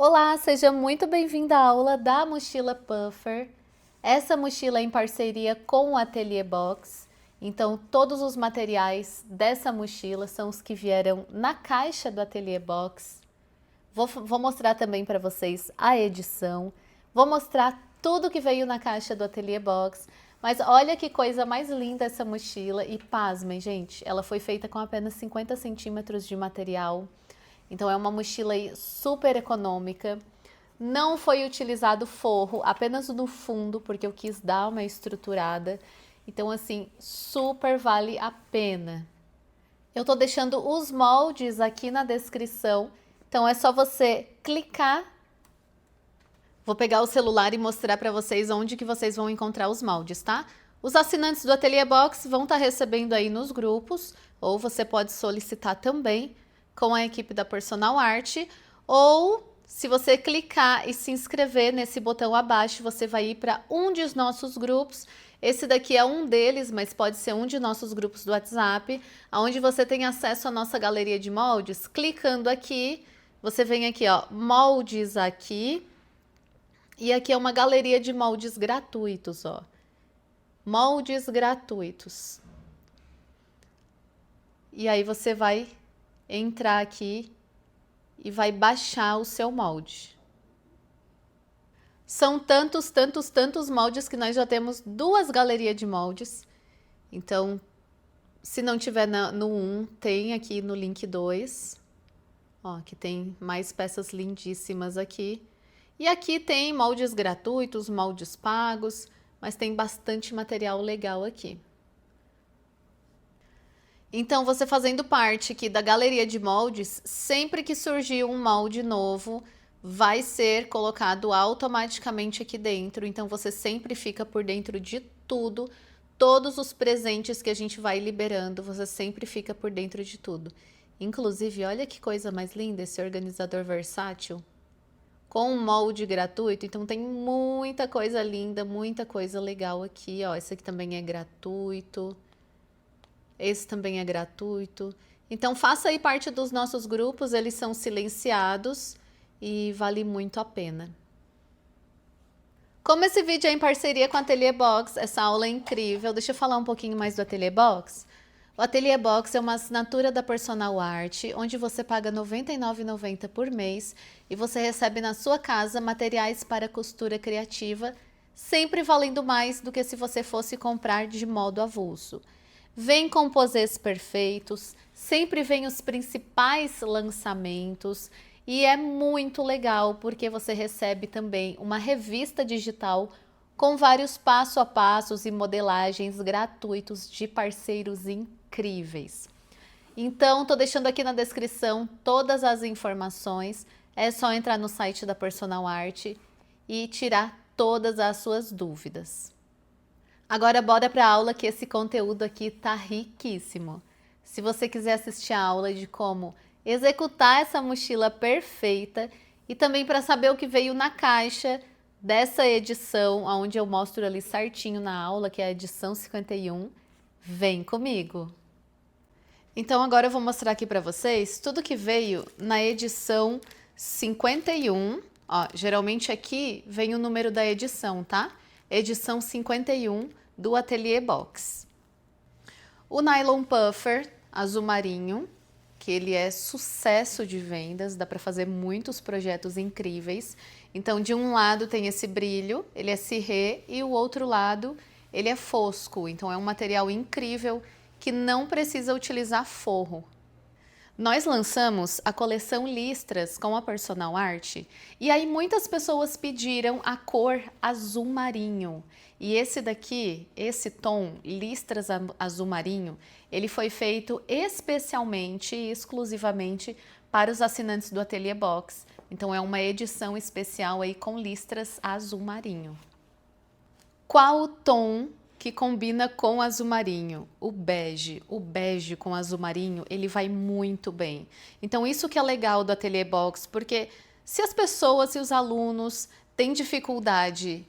Olá, seja muito bem-vinda à aula da mochila Puffer. Essa mochila é em parceria com o Ateliê Box. Então, todos os materiais dessa mochila são os que vieram na caixa do Ateliê Box. Vou mostrar também para vocês a edição. Vou mostrar tudo que veio na caixa do Ateliê Box. Mas olha que coisa mais linda essa mochila. E pasmem, gente, ela foi feita com apenas 50 centímetros de material. Então é uma mochila aí super econômica. Não foi utilizado forro, apenas no fundo, porque eu quis dar uma estruturada. Então assim, super vale a pena. Eu tô deixando os moldes aqui na descrição. Então é só você clicar. Vou pegar o celular e mostrar para vocês onde que vocês vão encontrar os moldes, tá? Os assinantes do Ateliê Box vão estar recebendo aí nos grupos, ou você pode solicitar também com a equipe da Personal Art, ou se você clicar e se inscrever nesse botão abaixo, você vai ir para um dos nossos grupos. Esse daqui é um deles, mas pode ser um de nossos grupos do WhatsApp, onde você tem acesso à nossa galeria de moldes. Clicando aqui, você vem aqui, ó, moldes aqui, e aqui é uma galeria de moldes gratuitos, ó. Moldes gratuitos. E aí você vai entrar aqui e vai baixar o seu molde. São tantos moldes que nós já temos duas galerias de moldes. Então, se não tiver no 1, tem aqui no link 2. Ó, que tem mais peças lindíssimas aqui. E aqui tem moldes gratuitos, moldes pagos, mas tem bastante material legal aqui. Então, você fazendo parte aqui da galeria de moldes, sempre que surgir um molde novo, vai ser colocado automaticamente aqui dentro. Então, você sempre fica por dentro de tudo. Todos os presentes que a gente vai liberando, você sempre fica por dentro de tudo. Inclusive, olha que coisa mais linda esse organizador versátil. Com um molde gratuito, então tem muita coisa linda, muita coisa legal aqui, ó. Esse aqui também é gratuito. Esse também é gratuito. Então faça aí parte dos nossos grupos, eles são silenciados e vale muito a pena. Como esse vídeo é em parceria com o Ateliê Box, essa aula é incrível. Deixa eu falar um pouquinho mais do Ateliê Box. O Ateliê Box é uma assinatura da Personal Art, onde você paga R$ 99,90 por mês e você recebe na sua casa materiais para costura criativa, sempre valendo mais do que se você fosse comprar de modo avulso. Vem com posês perfeitos, sempre vem os principais lançamentos e é muito legal porque você recebe também uma revista digital com vários passo a passos e modelagens gratuitos de parceiros incríveis. Então, tô deixando aqui na descrição todas as informações, é só entrar no site da Personal Art e tirar todas as suas dúvidas. Agora bora para a aula que esse conteúdo aqui tá riquíssimo. Se você quiser assistir a aula de como executar essa mochila perfeita e também para saber o que veio na caixa dessa edição, onde eu mostro ali certinho na aula, que é a edição 51, vem comigo! Então agora eu vou mostrar aqui para vocês tudo que veio na edição 51. Ó, geralmente aqui vem o número da edição, tá? Edição 51 do Ateliê Box. O Nylon Puffer azul marinho, que ele é sucesso de vendas, dá para fazer muitos projetos incríveis. Então, de um lado tem esse brilho, ele é cirrê, e o outro lado ele é fosco. Então, é um material incrível que não precisa utilizar forro. Nós lançamos a coleção Listras com a Personal Art e aí muitas pessoas pediram a cor azul marinho. E esse daqui, esse tom Listras azul marinho, ele foi feito especialmente e exclusivamente para os assinantes do Ateliê Box. Então é uma edição especial aí com listras azul marinho. Qual o tom que combina com azul marinho? O bege com azul marinho, ele vai muito bem. Então isso que é legal do Ateliê Box, porque se as pessoas e os alunos têm dificuldade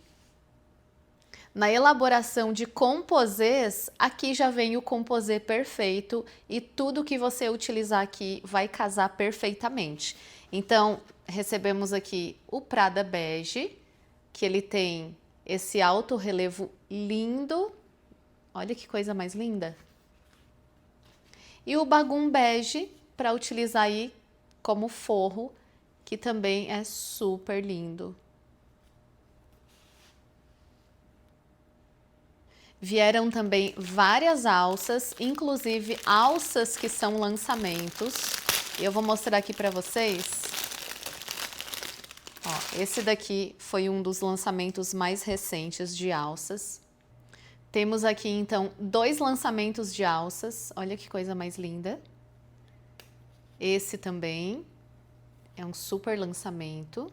na elaboração de composês, aqui já vem o composê perfeito e tudo que você utilizar aqui vai casar perfeitamente. Então, recebemos aqui o Prada Bege, que ele tem esse alto relevo lindo. Olha que coisa mais linda. E o Bagum Bege, para utilizar aí como forro, que também é super lindo. Vieram também várias alças, inclusive alças que são lançamentos. Eu vou mostrar aqui para vocês. Ó, esse daqui foi um dos lançamentos mais recentes de alças. Temos aqui, então, 2 lançamentos de alças. Olha que coisa mais linda. Esse também é um super lançamento.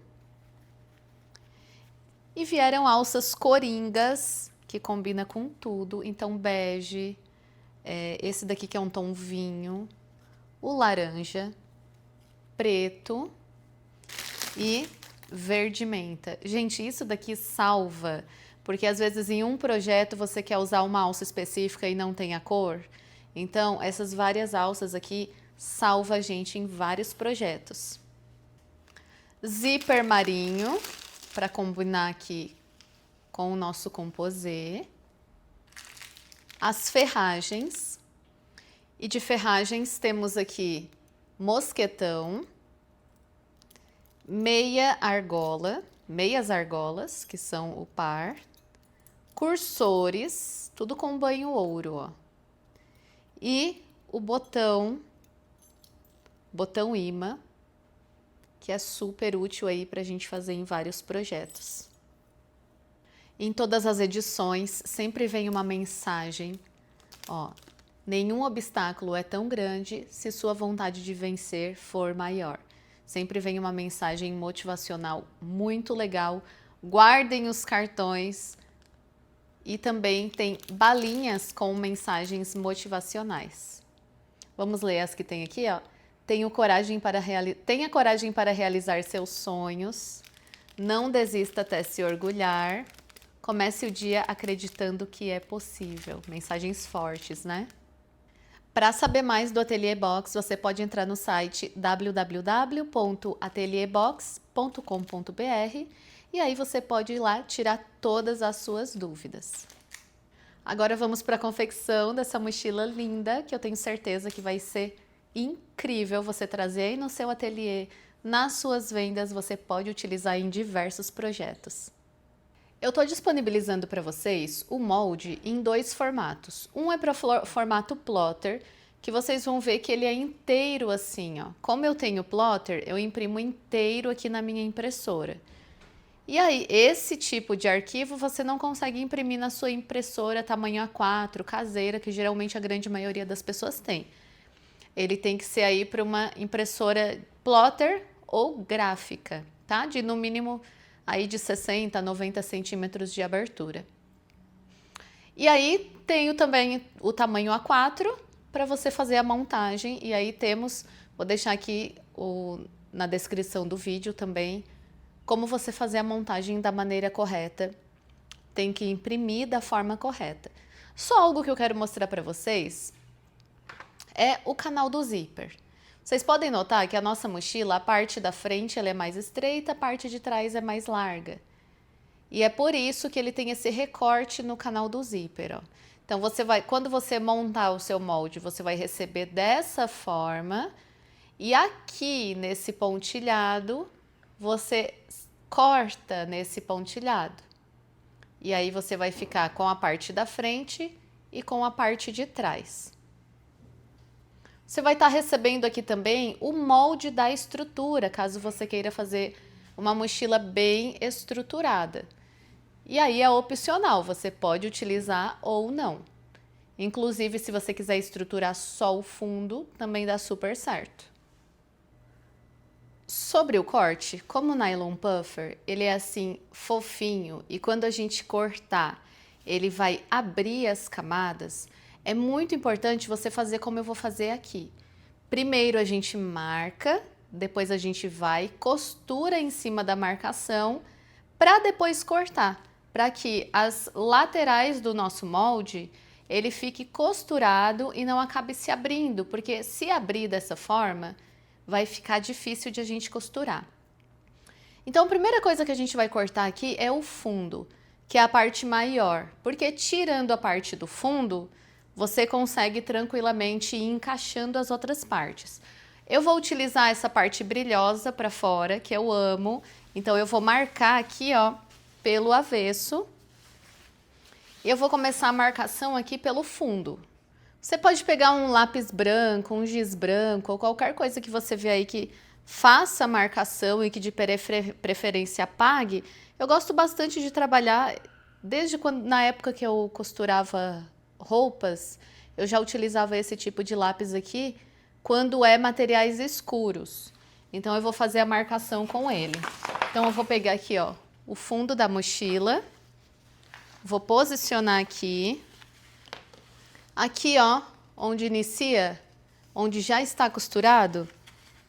E vieram alças coringas, que combina com tudo. Então, bege, esse daqui que é um tom vinho, o laranja, preto e verde menta. Gente, isso daqui salva, porque às vezes em um projeto você quer usar uma alça específica e não tem a cor. Então, essas várias alças aqui salva a gente em vários projetos. Zíper marinho, para combinar aqui com o nosso composê. As ferragens. E de ferragens temos aqui mosquetão, meias argolas, que são o par, cursores, tudo com banho ouro, ó. E o botão imã, que é super útil aí pra gente fazer em vários projetos. Em todas as edições sempre vem uma mensagem, ó, nenhum obstáculo é tão grande se sua vontade de vencer for maior. Sempre vem uma mensagem motivacional muito legal. Guardem os cartões e também tem balinhas com mensagens motivacionais. Vamos ler as que tem aqui, ó. Tenha coragem para realizar seus sonhos. Não desista até se orgulhar. Comece o dia acreditando que é possível. Mensagens fortes, né? Para saber mais do Ateliê Box, você pode entrar no site www.atelierbox.com.br e aí você pode ir lá tirar todas as suas dúvidas. Agora vamos para a confecção dessa mochila linda, que eu tenho certeza que vai ser incrível você trazer aí no seu ateliê, nas suas vendas, você pode utilizar em diversos projetos. Eu estou disponibilizando para vocês o molde em 2 formatos. Um é para formato plotter, que vocês vão ver que ele é inteiro assim, ó. Como eu tenho plotter, eu imprimo inteiro aqui na minha impressora. E aí, esse tipo de arquivo você não consegue imprimir na sua impressora tamanho A4, caseira, que geralmente a grande maioria das pessoas tem. Ele tem que ser aí para uma impressora plotter ou gráfica, tá? De no mínimo aí de 60 a 90 centímetros de abertura. E aí tenho também o tamanho A4 para você fazer a montagem. E aí temos, vou deixar aqui na descrição do vídeo também, como você fazer a montagem da maneira correta. Tem que imprimir da forma correta. Só algo que eu quero mostrar para vocês é o canal do zíper. Vocês podem notar que a nossa mochila, a parte da frente ela é mais estreita, a parte de trás é mais larga. E é por isso que ele tem esse recorte no canal do zíper, ó. Então quando você montar o seu molde, você vai receber dessa forma. E aqui nesse pontilhado, você corta nesse pontilhado. E aí você vai ficar com a parte da frente e com a parte de trás. Você vai estar recebendo aqui também o molde da estrutura, caso você queira fazer uma mochila bem estruturada. E aí é opcional, você pode utilizar ou não. Inclusive, se você quiser estruturar só o fundo, também dá super certo. Sobre o corte, como o nylon puffer, ele é assim fofinho e quando a gente cortar, ele vai abrir as camadas. É muito importante você fazer como eu vou fazer aqui. Primeiro a gente marca, depois a gente vai, costura em cima da marcação, para depois cortar, para que as laterais do nosso molde, ele fique costurado e não acabe se abrindo, porque se abrir dessa forma, vai ficar difícil de a gente costurar. Então, a primeira coisa que a gente vai cortar aqui é o fundo, que é a parte maior, porque tirando a parte do fundo, você consegue tranquilamente ir encaixando as outras partes. Eu vou utilizar essa parte brilhosa para fora, que eu amo, então eu vou marcar aqui, ó, pelo avesso. Eu vou começar a marcação aqui pelo fundo. Você pode pegar um lápis branco, um giz branco, ou qualquer coisa que você vê aí que faça a marcação e que de preferência apague. Eu gosto bastante de trabalhar, desde quando, na época que eu costurava roupas, eu já utilizava esse tipo de lápis aqui, quando é materiais escuros. Então, eu vou fazer a marcação com ele. Então, eu vou pegar aqui, ó, o fundo da mochila, vou posicionar aqui. Aqui, ó, onde inicia, onde já está costurado,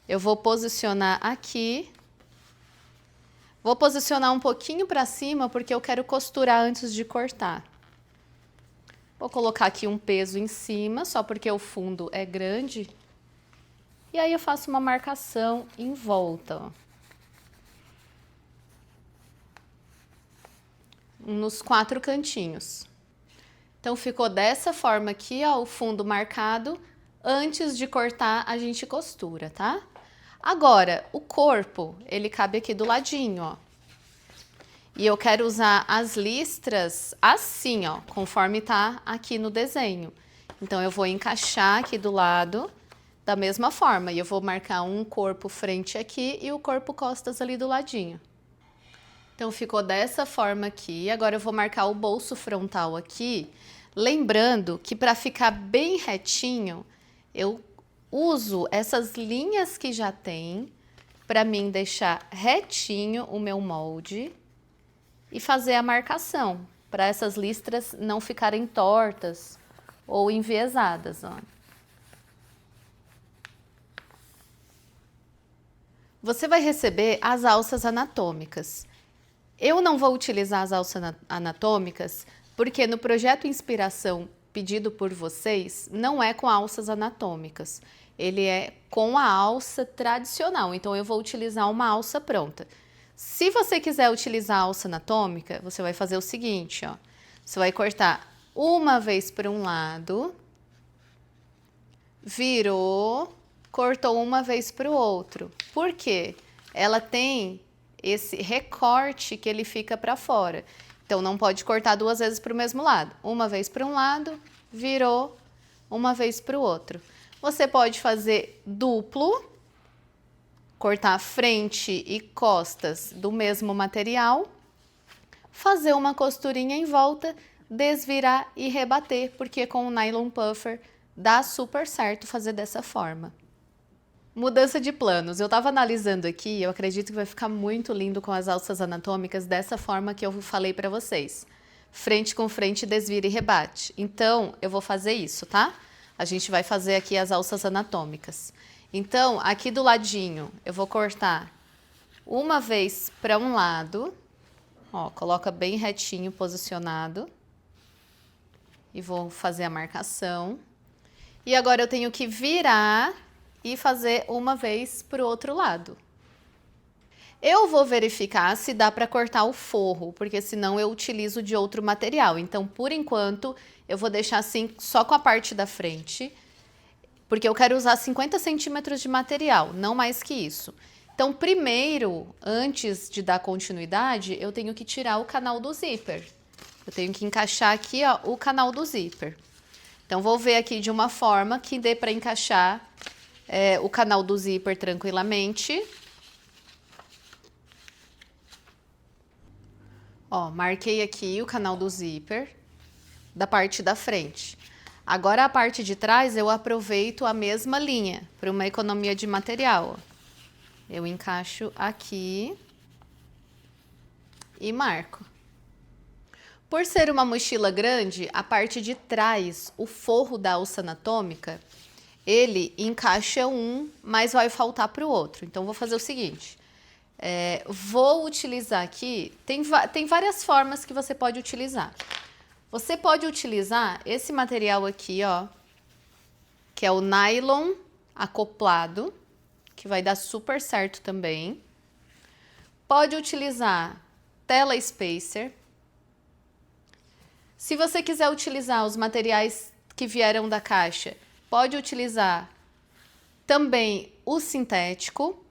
eu vou posicionar aqui. Vou posicionar um pouquinho para cima, porque eu quero costurar antes de cortar. Vou colocar aqui um peso em cima, só porque o fundo é grande. E aí eu faço uma marcação em volta, ó. Nos 4 cantinhos. Então, ficou dessa forma aqui, ó, o fundo marcado. Antes de cortar, a gente costura, tá? Agora, o corpo, ele cabe aqui do ladinho, ó. E eu quero usar as listras assim, ó, conforme tá aqui no desenho. Então, eu vou encaixar aqui do lado da mesma forma. E eu vou marcar um corpo frente aqui e o corpo costas ali do ladinho. Então, ficou dessa forma aqui. Agora, eu vou marcar o bolso frontal aqui. Lembrando que para ficar bem retinho, eu uso essas linhas que já tem para mim deixar retinho o meu molde e fazer a marcação, para essas listras não ficarem tortas ou enviesadas, ó. Você vai receber as alças anatômicas. Eu não vou utilizar as alças anatômicas porque no projeto Inspiração pedido por vocês não é com alças anatômicas. Ele é com a alça tradicional, então eu vou utilizar uma alça pronta. Se você quiser utilizar a alça anatômica, você vai fazer o seguinte, ó. Você vai cortar uma vez para um lado, virou, cortou uma vez para o outro. Por quê? Ela tem esse recorte que ele fica para fora. Então, não pode cortar 2 vezes para o mesmo lado. Uma vez para um lado, virou, uma vez para o outro. Você pode fazer duplo, cortar frente e costas do mesmo material, fazer uma costurinha em volta, desvirar e rebater, porque com o nylon puffer dá super certo fazer dessa forma. Mudança de planos. Eu estava analisando aqui, eu acredito que vai ficar muito lindo com as alças anatômicas dessa forma que eu falei para vocês. Frente com frente, desvira e rebate. Então, eu vou fazer isso, tá? A gente vai fazer aqui as alças anatômicas. Então, aqui do ladinho, eu vou cortar uma vez para um lado. Ó, coloca bem retinho, posicionado. E vou fazer a marcação. E agora eu tenho que virar e fazer uma vez para o outro lado. Eu vou verificar se dá para cortar o forro, porque senão eu utilizo de outro material. Então, por enquanto, eu vou deixar assim só com a parte da frente, porque eu quero usar 50 centímetros de material, não mais que isso. Então, primeiro, antes de dar continuidade, eu tenho que tirar o canal do zíper. Eu tenho que encaixar aqui, ó, o canal do zíper. Então, vou ver aqui de uma forma que dê para encaixar o canal do zíper tranquilamente. Ó, marquei aqui o canal do zíper da parte da frente. Agora a parte de trás eu aproveito a mesma linha para uma economia de material. Eu encaixo aqui e marco. Por ser uma mochila grande, a parte de trás, o forro da alça anatômica, ele encaixa um, mas vai faltar para o outro. Então, vou fazer o seguinte. Vou utilizar aqui, tem várias formas que você pode utilizar. Você pode utilizar esse material aqui, ó, que é o nylon acoplado, que vai dar super certo também. pode utilizar tela spacer. Se você quiser utilizar os materiais que vieram da caixa, pode utilizar também o sintético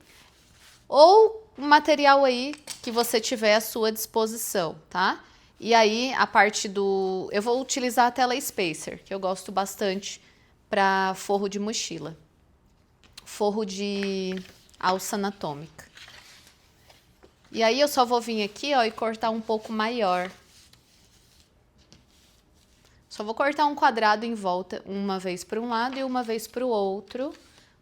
ou o material aí que você tiver à sua disposição, tá? E aí, a parte do... Eu vou utilizar a tela spacer, que eu gosto bastante para forro de mochila. Forro de alça anatômica. E aí, eu só vou vir aqui, ó, e cortar um pouco maior. Só vou cortar um quadrado em volta, uma vez para um lado e uma vez para o outro,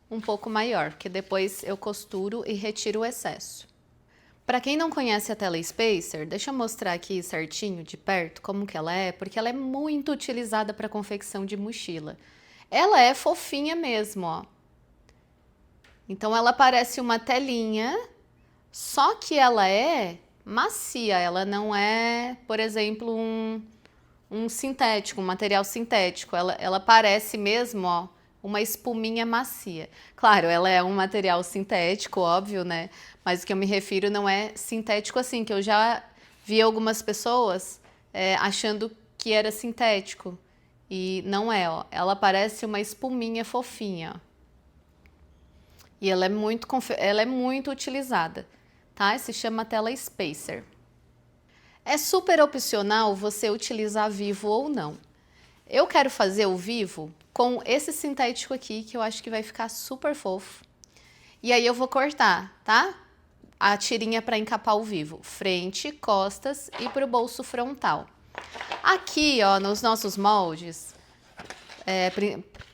um pouco maior, porque depois eu costuro e retiro o excesso. Para quem não conhece a tela spacer, deixa eu mostrar aqui certinho, de perto, como que ela é, porque ela é muito utilizada para confecção de mochila. Ela é fofinha mesmo, ó. Então, ela parece uma telinha, só que ela é macia, ela não é, por exemplo, um sintético, um material sintético. Ela parece mesmo, ó, uma espuminha macia. Claro, ela é um material sintético, óbvio, né? Mas o que eu me refiro não é sintético assim, que eu já vi algumas pessoas achando que era sintético. E não é, ó. Ela parece uma espuminha fofinha, ó. E ela é muito utilizada, tá? Se chama tela spacer. É super opcional você utilizar vivo ou não. Eu quero fazer o vivo com esse sintético aqui, que eu acho que vai ficar super fofo. E aí eu vou cortar, tá? A tirinha para encapar o vivo. Frente, costas e pro bolso frontal. Aqui, ó, nos nossos moldes,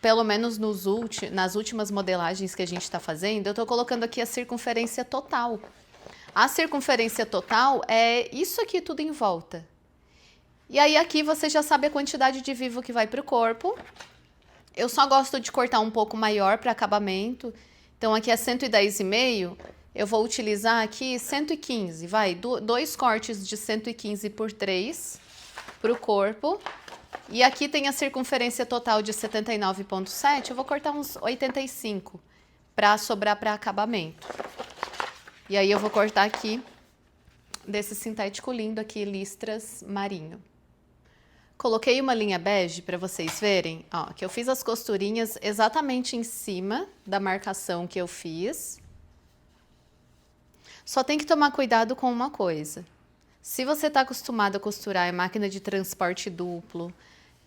pelo menos nas últimas modelagens que a gente está fazendo, eu tô colocando aqui a circunferência total. A circunferência total é isso aqui tudo em volta. E aí aqui você já sabe a quantidade de vivo que vai para o corpo. Eu só gosto de cortar um pouco maior para acabamento. Então aqui é 110,5. Eu vou utilizar aqui 115, vai, dois cortes de 115 por 3 para o corpo. E aqui tem a circunferência total de 79,7, eu vou cortar uns 85 para sobrar para acabamento. E aí eu vou cortar aqui desse sintético lindo aqui, listras marinho. Coloquei uma linha bege para vocês verem, ó, que eu fiz as costurinhas exatamente em cima da marcação que eu fiz. Só tem que tomar cuidado com uma coisa. Se você está acostumado a costurar em máquina de transporte duplo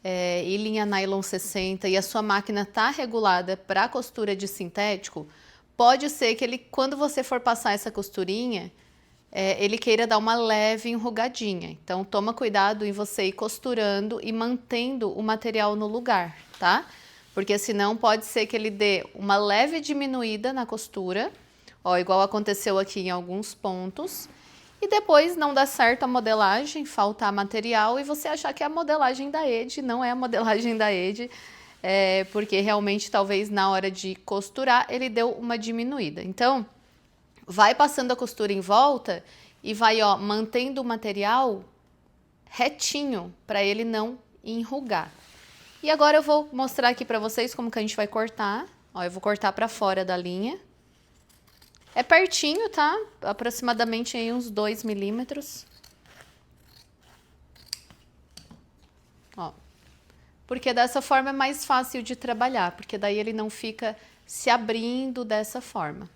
e linha nylon 60 e a sua máquina está regulada para costura de sintético, pode ser que ele, quando você for passar essa costurinha, ele queira dar uma leve enrugadinha. Então, toma cuidado em você ir costurando e mantendo o material no lugar, tá? Porque senão pode ser que ele dê uma leve diminuída na costura, ó, igual aconteceu aqui em alguns pontos, e depois não dá certo a modelagem, faltar material e você achar que é a modelagem da Ede, não é a modelagem da Ede, porque realmente talvez na hora de costurar ele deu uma diminuída. Então, vai passando a costura em volta e vai, ó, mantendo o material retinho para ele não enrugar. E agora eu vou mostrar aqui para vocês como que a gente vai cortar. Ó, eu vou cortar para fora da linha. É pertinho, tá? Aproximadamente aí uns 2 milímetros. Ó. Porque dessa forma é mais fácil de trabalhar, porque daí ele não fica se abrindo dessa forma.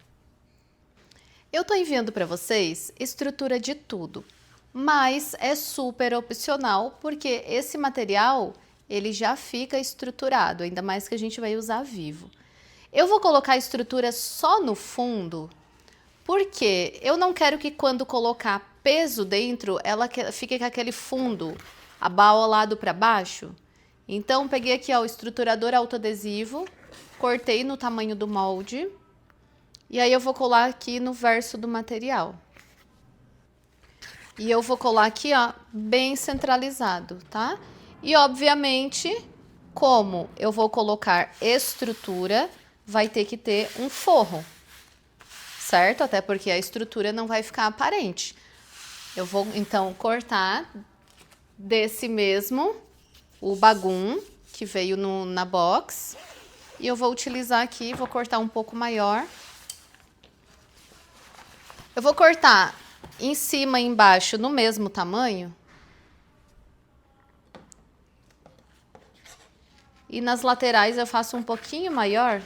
Eu tô enviando para vocês estrutura de tudo, mas é super opcional, porque esse material, ele já fica estruturado, ainda mais que a gente vai usar vivo. Eu vou colocar a estrutura só no fundo, porque eu não quero que quando colocar peso dentro, ela fique com aquele fundo abaulado para baixo. Então, peguei aqui, ó, o estruturador autoadesivo, cortei no tamanho do molde, e aí eu vou colar aqui no verso do material. E eu vou colar aqui, ó, bem centralizado, tá? E, obviamente, como eu vou colocar estrutura, vai ter que ter um forro, certo? Até porque a estrutura não vai ficar aparente. Eu vou, então, cortar desse mesmo, o bagum, que veio na box. E eu vou utilizar aqui, vou cortar um pouco maior. Eu vou cortar em cima e embaixo no mesmo tamanho. E nas laterais eu faço um pouquinho maior,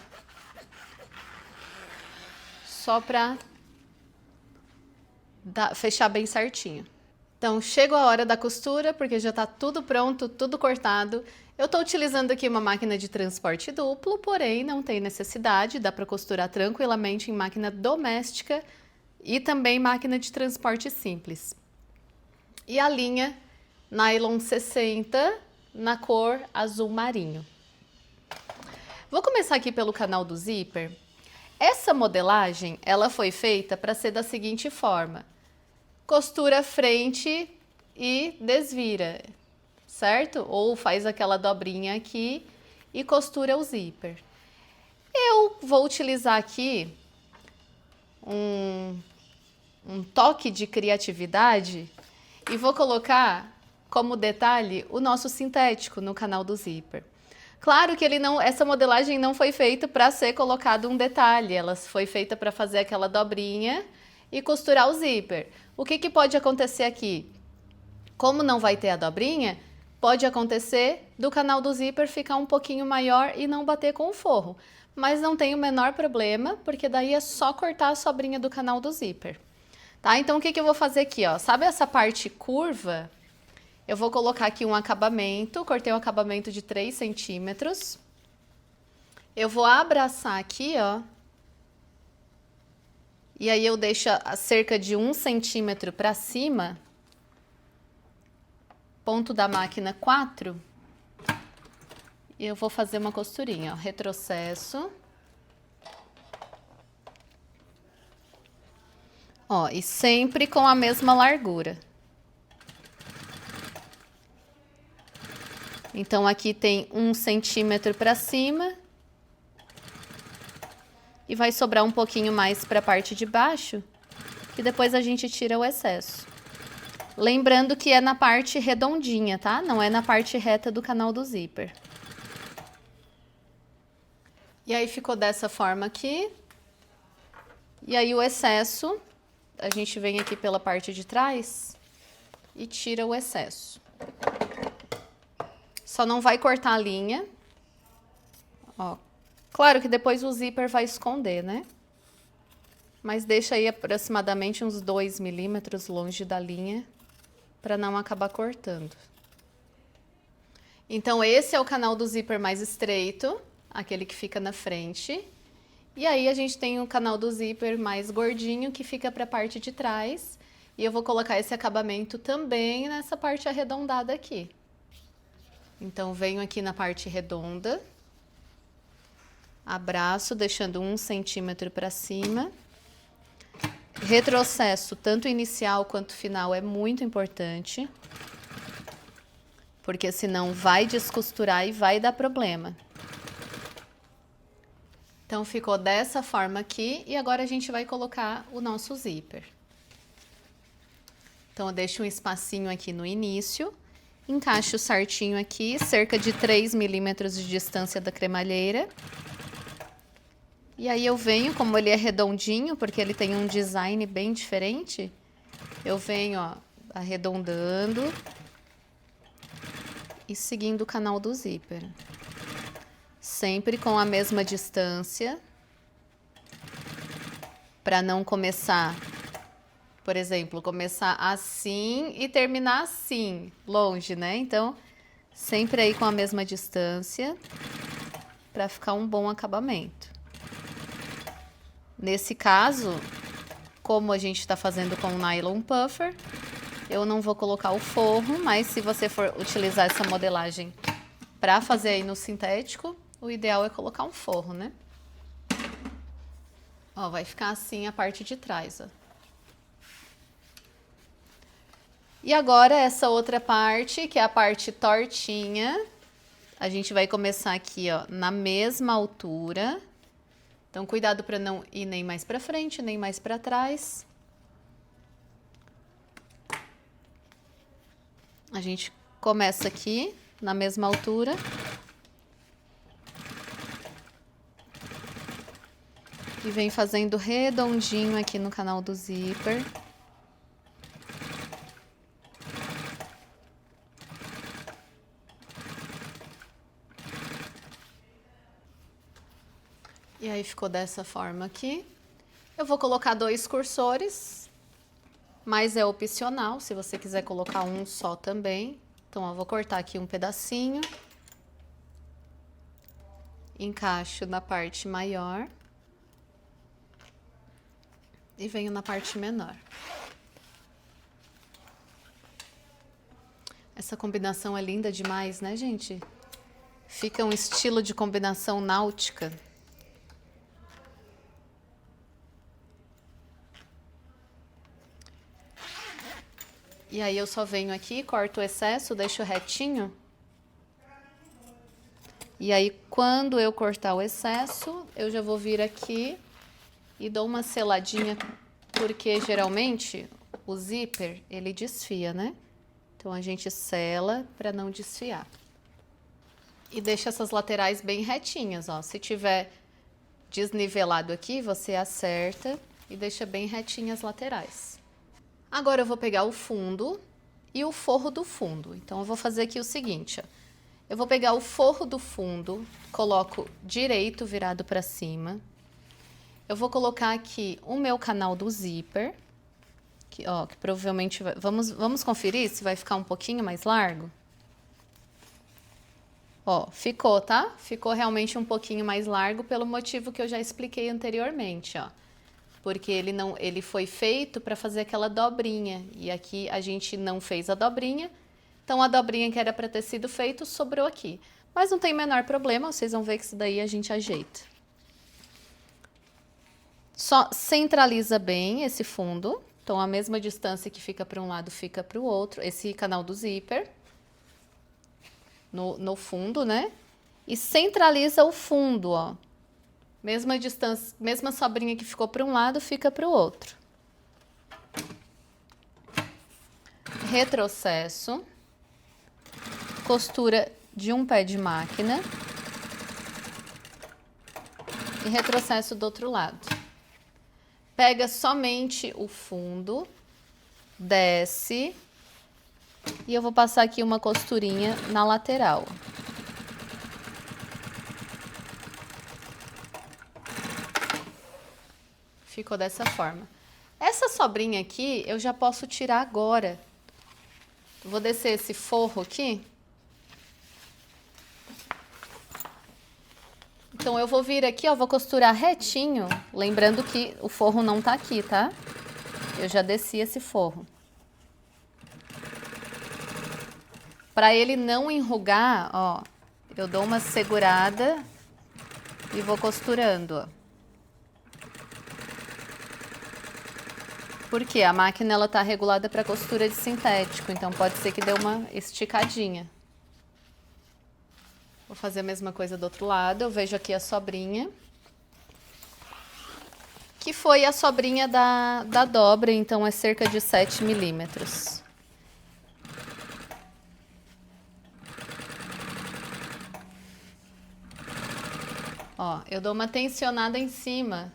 só para fechar bem certinho. Então, chegou a hora da costura, porque já está tudo pronto, tudo cortado. Eu estou utilizando aqui uma máquina de transporte duplo, porém não tem necessidade, dá para costurar tranquilamente em máquina doméstica e também máquina de transporte simples. E a linha nylon 60 na cor azul marinho. Vou começar aqui pelo canal do zíper. Essa modelagem, ela foi feita para ser da seguinte forma: costura frente e desvira, certo? Ou faz aquela dobrinha aqui e costura o zíper. Eu vou utilizar aqui um toque de criatividade e vou colocar como detalhe o nosso sintético no canal do zíper. Claro que essa modelagem não foi feita para ser colocado um detalhe, ela foi feita para fazer aquela dobrinha e costurar o zíper. O que pode acontecer aqui? Como não vai ter a dobrinha, pode acontecer do canal do zíper ficar um pouquinho maior e não bater com o forro. Mas não tem o menor problema, porque daí é só cortar a sobrinha do canal do zíper. Tá? Então, o que eu vou fazer aqui? Ó? Sabe essa parte curva? Eu vou colocar aqui um acabamento, cortei um acabamento de 3 centímetros. Eu vou abraçar aqui, ó. E aí eu deixo a cerca de 1 centímetro para cima. Ponto da máquina 4. E eu vou fazer uma costurinha, ó. Retrocesso. Ó, e sempre com a mesma largura. Então, aqui tem 1 centímetro para cima. E vai sobrar um pouquinho mais para a parte de baixo, que depois a gente tira o excesso. Lembrando que é na parte redondinha, tá? Não é na parte reta do canal do zíper. E aí ficou dessa forma aqui. E aí o excesso, a gente vem aqui pela parte de trás e tira o excesso. Só não vai cortar a linha. Ó. Claro que depois o zíper vai esconder, né? Mas deixa aí aproximadamente uns 2 milímetros longe da linha para não acabar cortando. Então, esse é o canal do zíper mais estreito, aquele que fica na frente. E aí a gente tem o canal do zíper mais gordinho, que fica para a parte de trás. E eu vou colocar esse acabamento também nessa parte arredondada aqui. Então, venho aqui na parte redonda. Abraço, deixando 1 centímetro para cima. Retrocesso, tanto inicial quanto final, é muito importante. Porque senão vai descosturar e vai dar problema. Então, ficou dessa forma aqui. E agora a gente vai colocar o nosso zíper. Então, eu deixo um espacinho aqui no início. Encaixo certinho aqui, cerca de 3 milímetros de distância da cremalheira. E aí eu venho, como ele é redondinho, porque ele tem um design bem diferente, eu venho, ó, arredondando e seguindo o canal do zíper. Sempre com a mesma distância, para não começar, por exemplo, começar assim e terminar assim, longe, né? Então, sempre aí com a mesma distância, para ficar um bom acabamento. Nesse caso, como a gente está fazendo com o nylon puffer, eu não vou colocar o forro, mas se você for utilizar essa modelagem para fazer aí no sintético, o ideal é colocar um forro, né? Ó, vai ficar assim a parte de trás, ó. E agora essa outra parte, que é a parte tortinha, a gente vai começar aqui, ó, na mesma altura. Então, cuidado para não ir nem mais para frente, nem mais para trás. A gente começa aqui, na mesma altura. E vem fazendo redondinho aqui no canal do zíper. E aí ficou dessa forma aqui. Eu vou colocar 2 cursores, mas é opcional, se você quiser colocar um só também. Então, eu vou cortar aqui um pedacinho. Encaixo na parte maior. E venho na parte menor. Essa combinação é linda demais, né, gente? Fica um estilo de combinação náutica. E aí eu só venho aqui, corto o excesso, deixo retinho. E aí quando eu cortar o excesso, eu já vou vir aqui e dou uma seladinha, porque geralmente o zíper, ele desfia, né? Então a gente sela para não desfiar. E deixa essas laterais bem retinhas, ó. Se tiver desnivelado aqui, você acerta e deixa bem retinhas as laterais. Agora eu vou pegar o fundo e o forro do fundo. Então eu vou fazer aqui o seguinte, ó. Eu vou pegar o forro do fundo, coloco direito virado para cima. Eu vou colocar aqui o meu canal do zíper, que, ó, que provavelmente vai... Vamos conferir se vai ficar um pouquinho mais largo? Ó, ficou, tá? Ficou realmente um pouquinho mais largo pelo motivo que eu já expliquei anteriormente, ó. Porque ele foi feito para fazer aquela dobrinha, e aqui a gente não fez a dobrinha, então a dobrinha que era para ter sido feito sobrou aqui. Mas não tem o menor problema, vocês vão ver que isso daí a gente ajeita. Só centraliza bem esse fundo, então a mesma distância que fica para um lado fica para o outro, esse canal do zíper, no fundo, né? E centraliza o fundo, ó. Mesma distância, mesma sobrinha que ficou para um lado, fica para o outro. Retrocesso. Costura de um pé de máquina. E retrocesso do outro lado. Pega somente o fundo, desce. E eu vou passar aqui uma costurinha na lateral. Ficou dessa forma. Essa sobrinha aqui, eu já posso tirar agora. Vou descer esse forro aqui. Então, eu vou vir aqui, ó, vou costurar retinho. Lembrando que o forro não tá aqui, tá? Eu já desci esse forro. Para ele não enrugar, ó, eu dou uma segurada e vou costurando, ó. Porque a máquina ela tá regulada para costura de sintético, então pode ser que dê uma esticadinha. Vou fazer a mesma coisa do outro lado, eu vejo aqui a sobrinha. Que foi a sobrinha da dobra, então é cerca de 7 milímetros. Ó, eu dou uma tensionada em cima.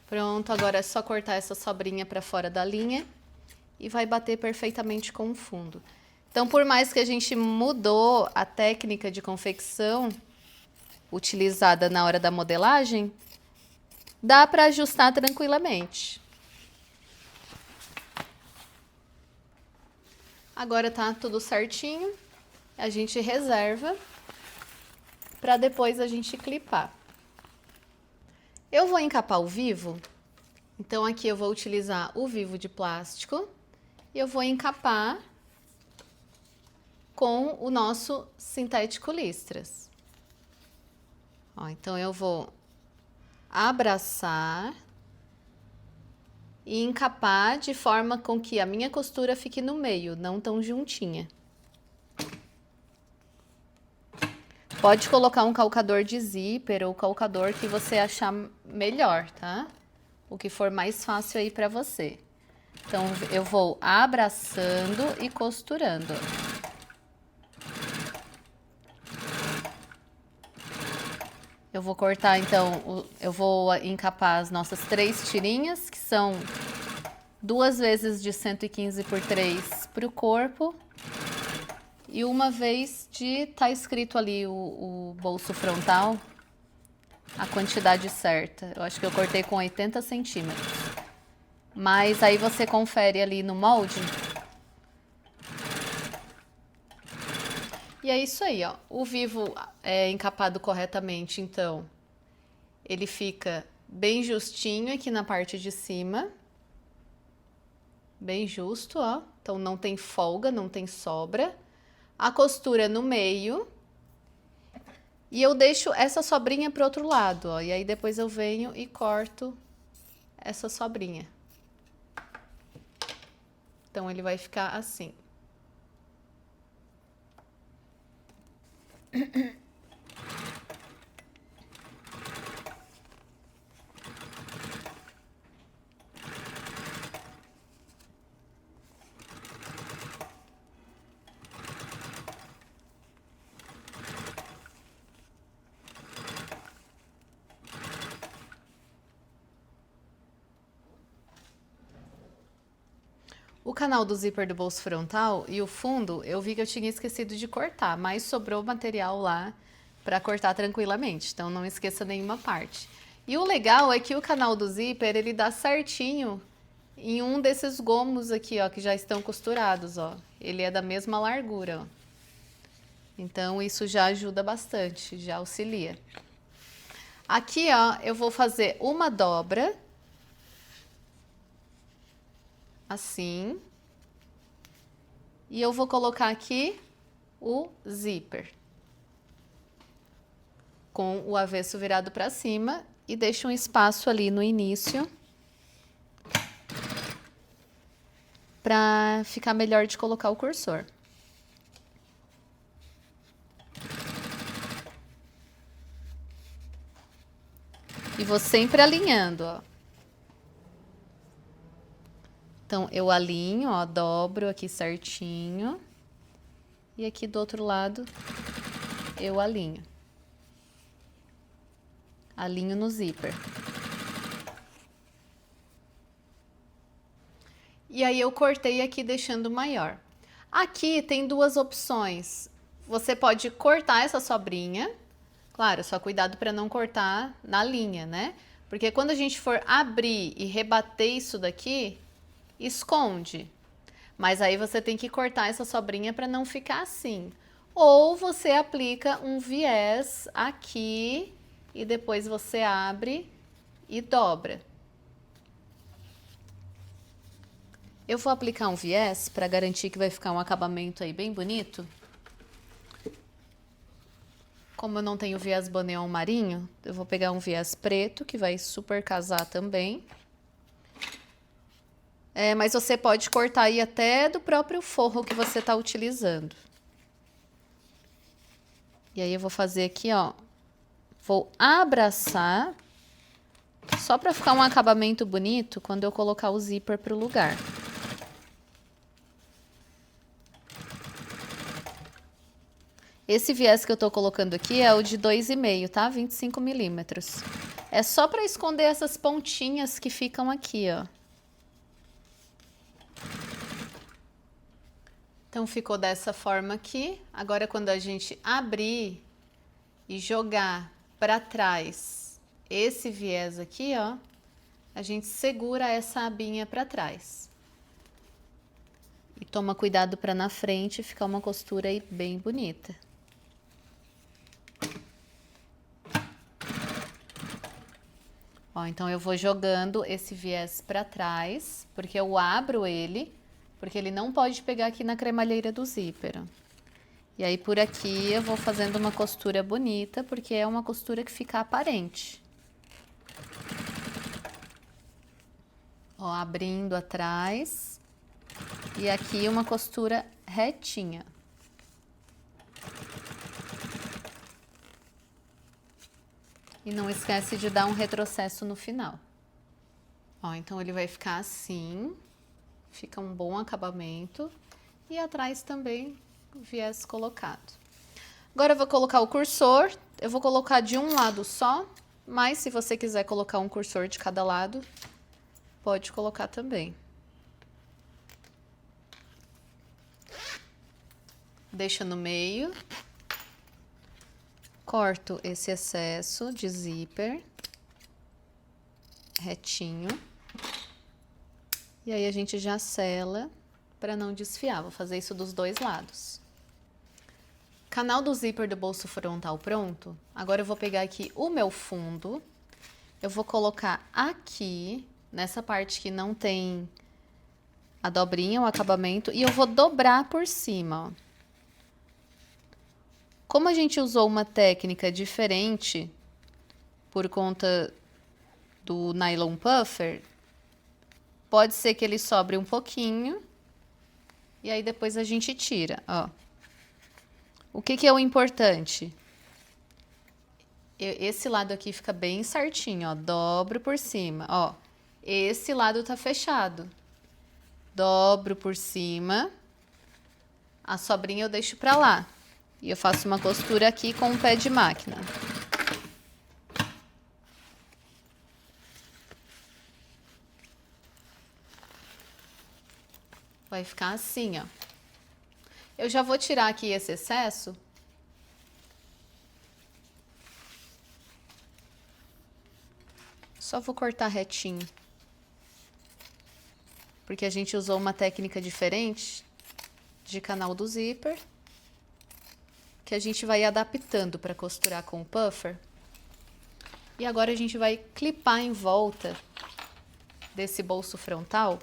Pronto, agora é só cortar essa sobrinha para fora da linha e vai bater perfeitamente com o fundo. Então, por mais que a gente mudou a técnica de confecção utilizada na hora da modelagem, dá para ajustar tranquilamente. Agora tá tudo certinho, a gente reserva para depois a gente clipar. Eu vou encapar o vivo, então aqui eu vou utilizar o vivo de plástico e eu vou encapar com o nosso sintético listras. Ó, então eu vou abraçar e encapar de forma com que a minha costura fique no meio, não tão juntinha. Pode colocar um calcador de zíper ou calcador que você achar melhor, tá? O que for mais fácil aí pra você. Então, eu vou abraçando e costurando. Eu vou cortar, então, eu vou encapar as nossas 3 tirinhas, que são 2 vezes de 115 por 3 para o corpo e uma vez de, tá escrito ali o bolso frontal, a quantidade certa. Eu acho que eu cortei com 80 centímetros. Mas aí você confere ali no molde. E é isso aí, ó. O vivo é encapado corretamente, então ele fica bem justinho aqui na parte de cima. Bem justo, ó. Então não tem folga, não tem sobra. A costura no meio. E eu deixo essa sobrinha pro outro lado, ó. E aí depois eu venho e corto essa sobrinha. Então ele vai ficar assim. O canal do zíper do bolso frontal e o fundo, eu vi que eu tinha esquecido de cortar, mas sobrou material lá para cortar tranquilamente, então não esqueça nenhuma parte. E o legal é que o canal do zíper, ele dá certinho em um desses gomos aqui, ó, que já estão costurados, ó. Ele é da mesma largura, ó. Então isso já ajuda bastante, já auxilia. Aqui, ó, eu vou fazer uma dobra. Assim. E eu vou colocar aqui o zíper. Com o avesso virado para cima e deixo um espaço ali no início. Para ficar melhor de colocar o cursor. E vou sempre alinhando, ó. Então, eu alinho, ó, dobro aqui certinho. E aqui do outro lado, eu alinho. Alinho no zíper. E aí eu cortei aqui deixando maior. Aqui tem duas opções. Você pode cortar essa sobrinha. Claro, só cuidado para não cortar na linha, né? Porque quando a gente for abrir e rebater isso daqui, esconde. Mas aí você tem que cortar essa sobrinha para não ficar assim. Ou você aplica um viés aqui e depois você abre e dobra. Eu vou aplicar um viés para garantir que vai ficar um acabamento aí bem bonito. Como eu não tenho viés boneon marinho, eu vou pegar um viés preto, que vai super casar também. Mas você pode cortar aí até do próprio forro que você está utilizando. E aí eu vou fazer aqui, ó. Vou abraçar, só para ficar um acabamento bonito quando eu colocar o zíper pro lugar. Esse viés que eu tô colocando aqui é o de 2,5, tá? 25 milímetros. É só para esconder essas pontinhas que ficam aqui, ó. Então, ficou dessa forma aqui. Agora, quando a gente abrir e jogar para trás esse viés aqui, ó, a gente segura essa abinha para trás. E toma cuidado para na frente ficar uma costura aí bem bonita. Ó, então eu vou jogando esse viés para trás, porque eu abro ele, porque ele não pode pegar aqui na cremalheira do zíper. E aí por aqui eu vou fazendo uma costura bonita, porque é uma costura que fica aparente. Ó, abrindo atrás. E aqui uma costura retinha. E não esquece de dar um retrocesso no final. Ó, então ele vai ficar assim. Fica um bom acabamento. E atrás também o viés colocado. Agora eu vou colocar o cursor. Eu vou colocar de um lado só. Mas se você quiser colocar um cursor de cada lado, pode colocar também. Deixa no meio. Corto esse excesso de zíper. Retinho. E aí a gente já sela para não desfiar. Vou fazer isso dos dois lados. Canal do zíper do bolso frontal pronto. Agora eu vou pegar aqui o meu fundo. Eu vou colocar aqui, nessa parte que não tem a dobrinha, o acabamento, e eu vou dobrar por cima, ó. Como a gente usou uma técnica diferente por conta do nylon puffer, pode ser que ele sobre um pouquinho e aí depois a gente tira, ó. O que é o importante? Esse lado aqui fica bem certinho, ó. Dobro por cima, ó. Esse lado tá fechado. Dobro por cima. A sobrinha eu deixo pra lá. E eu faço uma costura aqui com um pé de máquina. Vai ficar assim, ó. Eu já vou tirar aqui esse excesso. Só vou cortar retinho. Porque a gente usou uma técnica diferente de canal do zíper, que a gente vai adaptando para costurar com o puffer. E agora a gente vai clipar em volta desse bolso frontal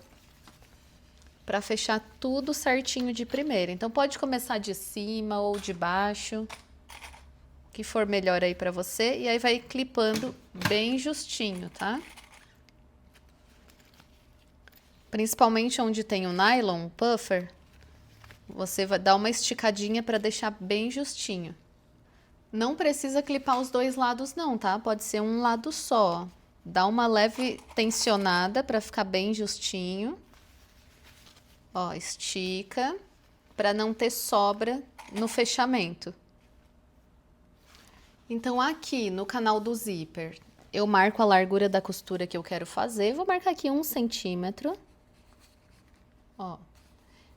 para fechar tudo certinho de primeira. Então pode começar de cima ou de baixo, o que for melhor aí para você, e aí vai clipando bem justinho, tá? Principalmente onde tem o nylon puffer, você vai dar uma esticadinha para deixar bem justinho. Não precisa clipar os dois lados não, tá? Pode ser um lado só. Dá uma leve tensionada para ficar bem justinho. Ó, estica para não ter sobra no fechamento. Então aqui no canal do zíper, eu marco a largura da costura que eu quero fazer. Vou marcar aqui 1 centímetro. Ó.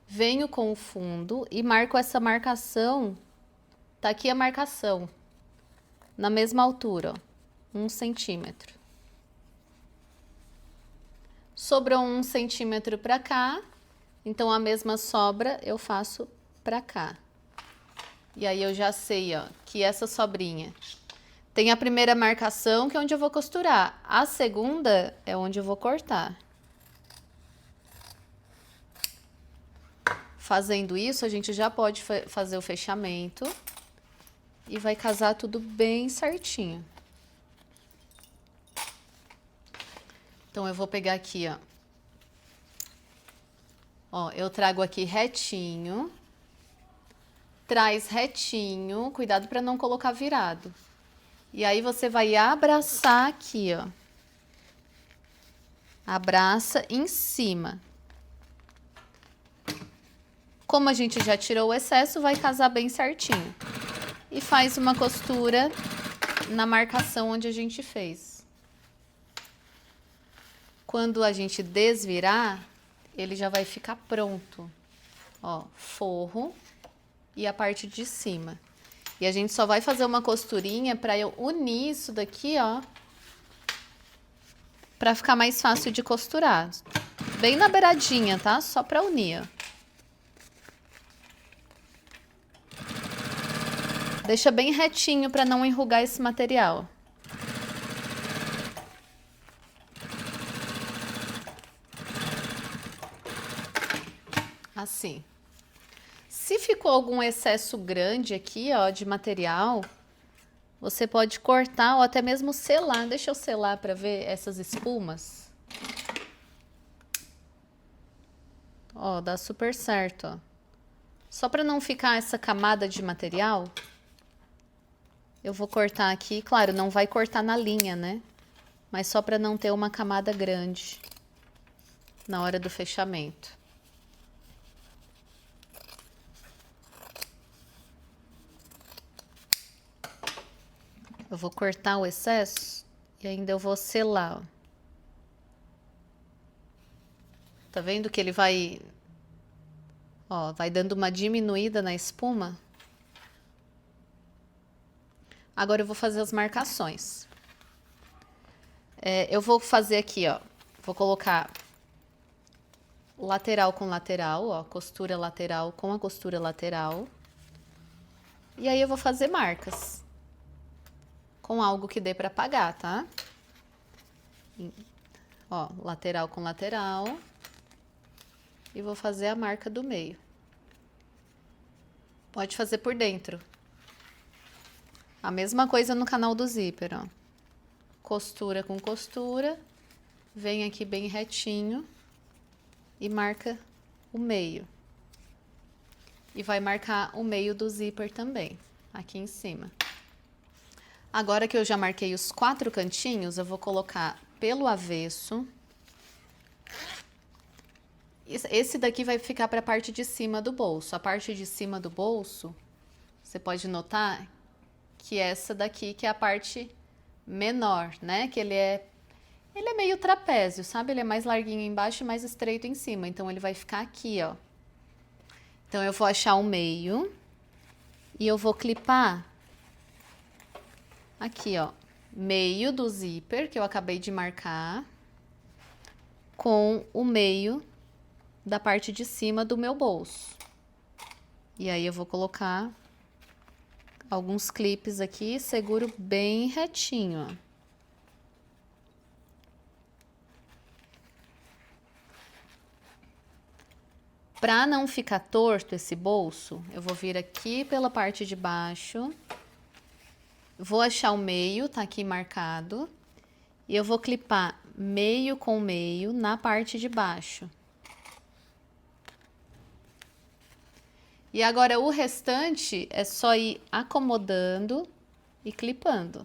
Venho com o fundo e marco essa marcação. Tá aqui a marcação. Na mesma altura, ó. 1 centímetro. Sobrou 1 centímetro pra cá. Então a mesma sobra eu faço pra cá. E aí eu já sei, ó, que essa sobrinha tem a primeira marcação, que é onde eu vou costurar. A segunda é onde eu vou cortar. Fazendo isso, a gente já pode fazer o fechamento e vai casar tudo bem certinho. Então, eu vou pegar aqui, ó. Ó, eu trago aqui retinho. Traz retinho, cuidado para não colocar virado. E aí, você vai abraçar aqui, ó. Abraça em cima. Como a gente já tirou o excesso, vai casar bem certinho. E faz uma costura na marcação onde a gente fez. Quando a gente desvirar, ele já vai ficar pronto. Ó, forro e a parte de cima. E a gente só vai fazer uma costurinha para eu unir isso daqui, ó. Para ficar mais fácil de costurar. Bem na beiradinha, tá? Só para unir, ó. Deixa bem retinho para não enrugar esse material. Assim. Se ficou algum excesso grande aqui, ó, de material, você pode cortar ou até mesmo selar. Deixa eu selar para ver essas espumas. Ó, dá super certo, ó. Só para não ficar essa camada de material, eu vou cortar aqui. Claro, não vai cortar na linha, né? Mas só para não ter uma camada grande na hora do fechamento. Eu vou cortar o excesso e ainda eu vou selar, ó. Tá vendo que ele vai Ó, vai dando uma diminuída na espuma. Agora eu vou fazer as marcações. Eu vou fazer aqui, ó, vou colocar lateral com lateral, ó, costura lateral com a costura lateral. E aí eu vou fazer marcas com algo que dê para apagar, tá? Ó, lateral com lateral. E vou fazer a marca do meio. Pode fazer por dentro. A mesma coisa no canal do zíper, ó. Costura com costura. Vem aqui bem retinho. E marca o meio. E vai marcar o meio do zíper também, aqui em cima. Agora que eu já marquei os 4 cantinhos, eu vou colocar pelo avesso. Esse daqui vai ficar para a parte de cima do bolso. A parte de cima do bolso, você pode notar que essa daqui que é a parte menor, né? Que ele é meio trapézio, sabe? Ele é mais larguinho embaixo e mais estreito em cima. Então, ele vai ficar aqui, ó. Então, eu vou achar o meio e eu vou clipar aqui, ó, meio do zíper que eu acabei de marcar com o meio da parte de cima do meu bolso. E aí eu vou colocar alguns clipes aqui, seguro bem retinho, ó. Para não ficar torto esse bolso, eu vou vir aqui pela parte de baixo, vou achar o meio, tá aqui marcado, e eu vou clipar meio com meio na parte de baixo. E agora o restante é só ir acomodando e clipando.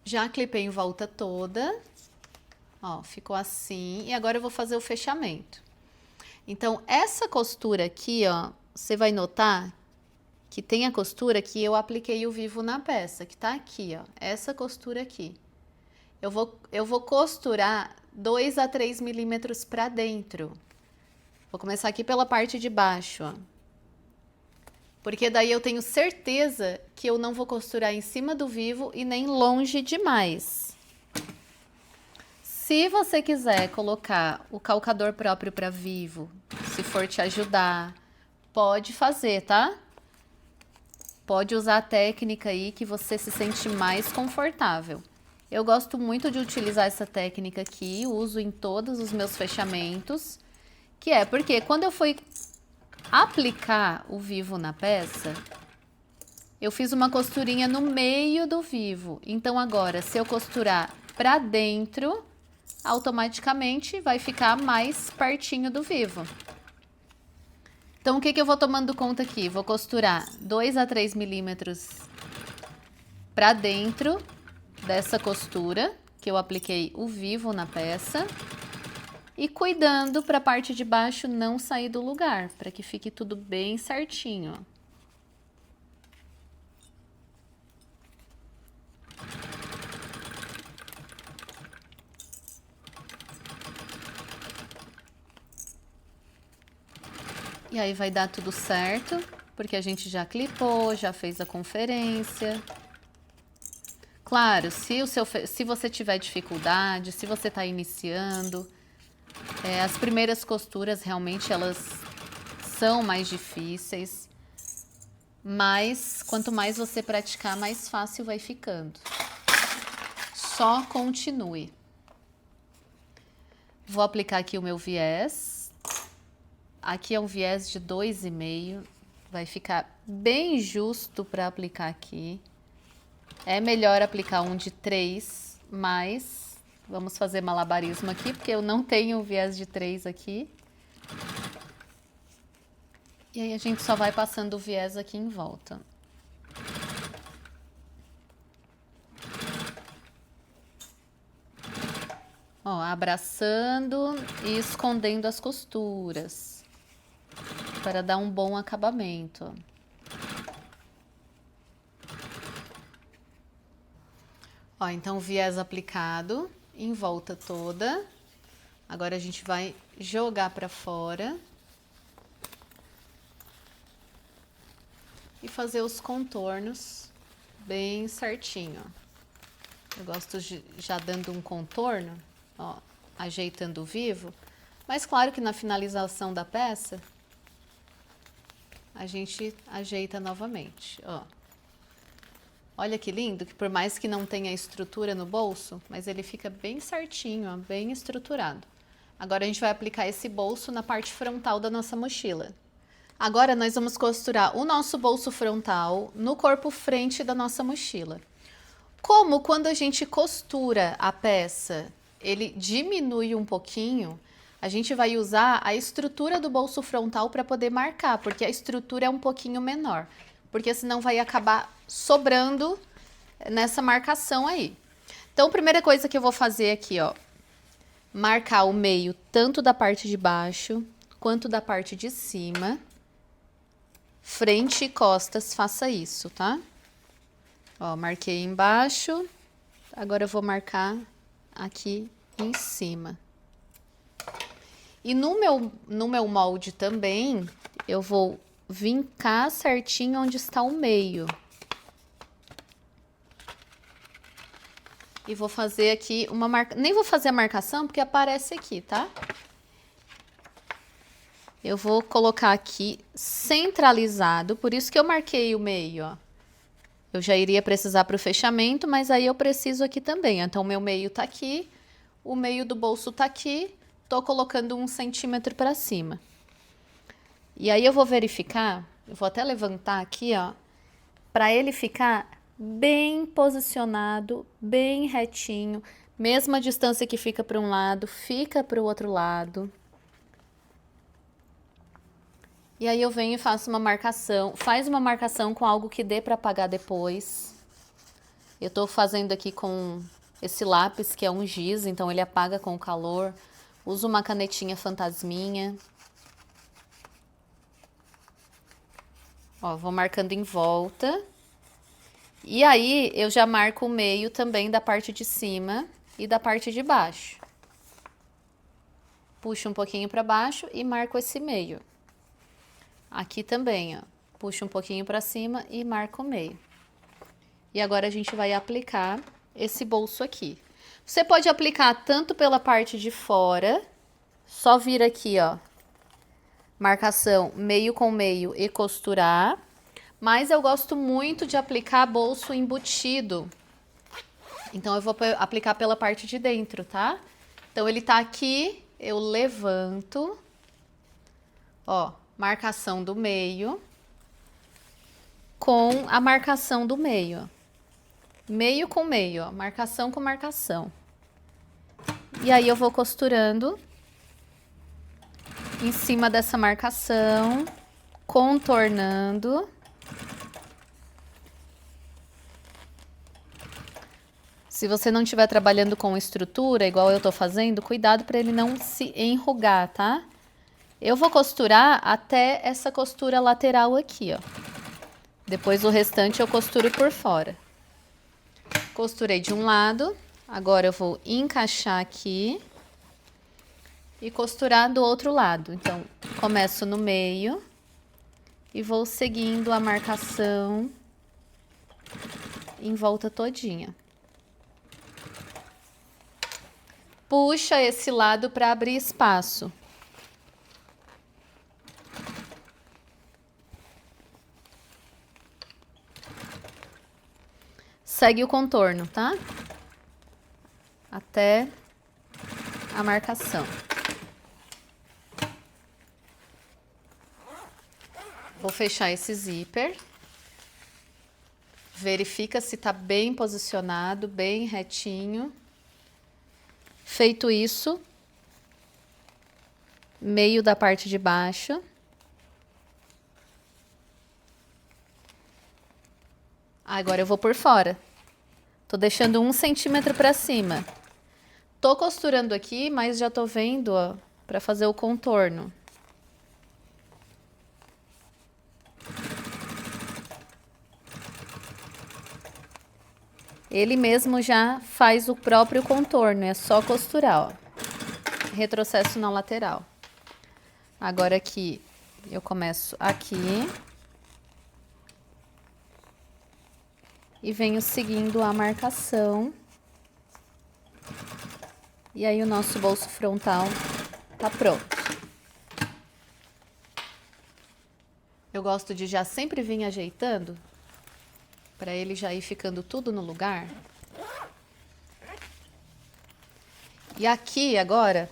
Já clipei em volta toda. Ó, ficou assim. E agora eu vou fazer o fechamento. Então, essa costura aqui, ó, você vai notar que tem a costura que eu apliquei o vivo na peça, que tá aqui, ó. Essa costura aqui. Eu vou costurar 2 a 3 milímetros para dentro. Vou começar aqui pela parte de baixo, ó. Porque daí eu tenho certeza que eu não vou costurar em cima do vivo e nem longe demais. Se você quiser colocar o calcador próprio para vivo, se for te ajudar, pode fazer, tá? Pode usar a técnica aí que você se sente mais confortável. Eu gosto muito de utilizar essa técnica aqui, uso em todos os meus fechamentos, que é porque quando eu fui aplicar o vivo na peça, eu fiz uma costurinha no meio do vivo. Então agora, se eu costurar para dentro, automaticamente vai ficar mais pertinho do vivo. Então, o que eu vou tomando conta aqui? Vou costurar 2 a 3 milímetros para dentro dessa costura, que eu apliquei o vivo na peça. E cuidando para a parte de baixo não sair do lugar, para que fique tudo bem certinho, ó. E aí vai dar tudo certo, porque a gente já clipou, já fez a conferência. Claro, se você tiver dificuldade, se você está iniciando, as primeiras costuras realmente elas são mais difíceis, mas quanto mais você praticar, mais fácil vai ficando. Só continue. Vou aplicar aqui o meu viés. Aqui é um viés de 2,5, vai ficar bem justo para aplicar aqui. É melhor aplicar um de 3, mas vamos fazer malabarismo aqui, porque eu não tenho viés de 3 aqui. E aí a gente só vai passando o viés aqui em volta. Ó, abraçando e escondendo as costuras, para dar um bom acabamento. Ó, então viés aplicado em volta toda. Agora a gente vai jogar pra fora. E fazer os contornos bem certinho, ó. Eu gosto de já dando um contorno, ó, ajeitando o vivo. Mas claro que na finalização da peça, a gente ajeita novamente, ó. Olha que lindo, que por mais que não tenha estrutura no bolso, mas ele fica bem certinho, ó, bem estruturado. Agora a gente vai aplicar esse bolso na parte frontal da nossa mochila. Agora nós vamos costurar o nosso bolso frontal no corpo frente da nossa mochila. Como quando a gente costura a peça, ele diminui um pouquinho, a gente vai usar a estrutura do bolso frontal para poder marcar, porque a estrutura é um pouquinho menor, porque senão vai acabar sobrando nessa marcação aí. Então, a primeira coisa que eu vou fazer aqui, ó, marcar o meio tanto da parte de baixo quanto da parte de cima. Frente e costas, faça isso, tá? Ó, marquei embaixo, agora eu vou marcar aqui em cima. E no meu molde também, eu vou vincar certinho onde está o meio. E vou fazer aqui uma marca... Nem vou fazer a marcação, porque aparece aqui, tá? Eu vou colocar aqui centralizado, por isso que eu marquei o meio, ó. Eu já iria precisar para o fechamento, mas aí eu preciso aqui também. Então, o meu meio tá aqui, o meio do bolso tá aqui, tô colocando 1 centímetro para cima. E aí eu vou verificar, eu vou até levantar aqui, ó, para ele ficar bem posicionado, bem retinho, mesma distância que fica para um lado, fica para o outro lado. E aí eu venho e faço uma marcação, faz uma marcação com algo que dê para apagar depois. Eu tô fazendo aqui com esse lápis, que é um giz, então ele apaga com o calor. Uso uma canetinha fantasminha. Ó, vou marcando em volta. E aí eu já marco o meio também da parte de cima e da parte de baixo. Puxo um pouquinho para baixo e marco esse meio. Aqui também, ó, puxo um pouquinho para cima e marco o meio. E agora a gente vai aplicar esse bolso aqui. Você pode aplicar tanto pela parte de fora, só vir aqui, ó, marcação meio com meio e costurar. Mas eu gosto muito de aplicar bolso embutido. Então, eu vou aplicar pela parte de dentro, tá? Então, ele tá aqui, eu levanto, ó, marcação do meio, com a marcação do meio, ó. Meio com meio, ó, marcação com marcação. E aí eu vou costurando em cima dessa marcação, contornando. Se você não estiver trabalhando com estrutura, igual eu tô fazendo, cuidado para ele não se enrugar, tá? Eu vou costurar até essa costura lateral aqui, ó. Depois o restante eu costuro por fora. Costurei de um lado, agora eu vou encaixar aqui e costurar do outro lado. Então, começo no meio e vou seguindo a marcação em volta todinha. Puxa esse lado para abrir espaço. Segue o contorno, tá? Até a marcação. Vou fechar esse zíper. Verifica se tá bem posicionado, bem retinho. Feito isso, meio da parte de baixo. Agora eu vou por fora. Tô deixando 1 centímetro para cima. Tô costurando aqui, mas já tô vendo, ó, para fazer o contorno. Ele mesmo já faz o próprio contorno, é só costurar, ó. retrocesso na lateral. Agora aqui, eu começo aqui. E venho seguindo a marcação. E aí o nosso bolso frontal tá pronto. Eu gosto de já sempre vir ajeitando, para ele já ir ficando tudo no lugar. E aqui agora,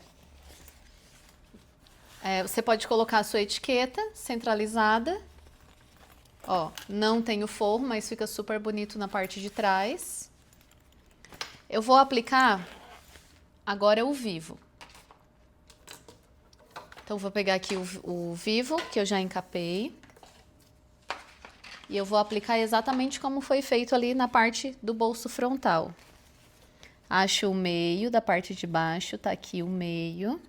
você pode colocar a sua etiqueta centralizada. Ó, não tem o forro, mas fica super bonito na parte de trás. Eu vou aplicar agora o vivo. Então, vou pegar aqui o vivo, que eu já encapei. E eu vou aplicar exatamente como foi feito ali na parte do bolso frontal. Acho o meio da parte de baixo, tá aqui o meio.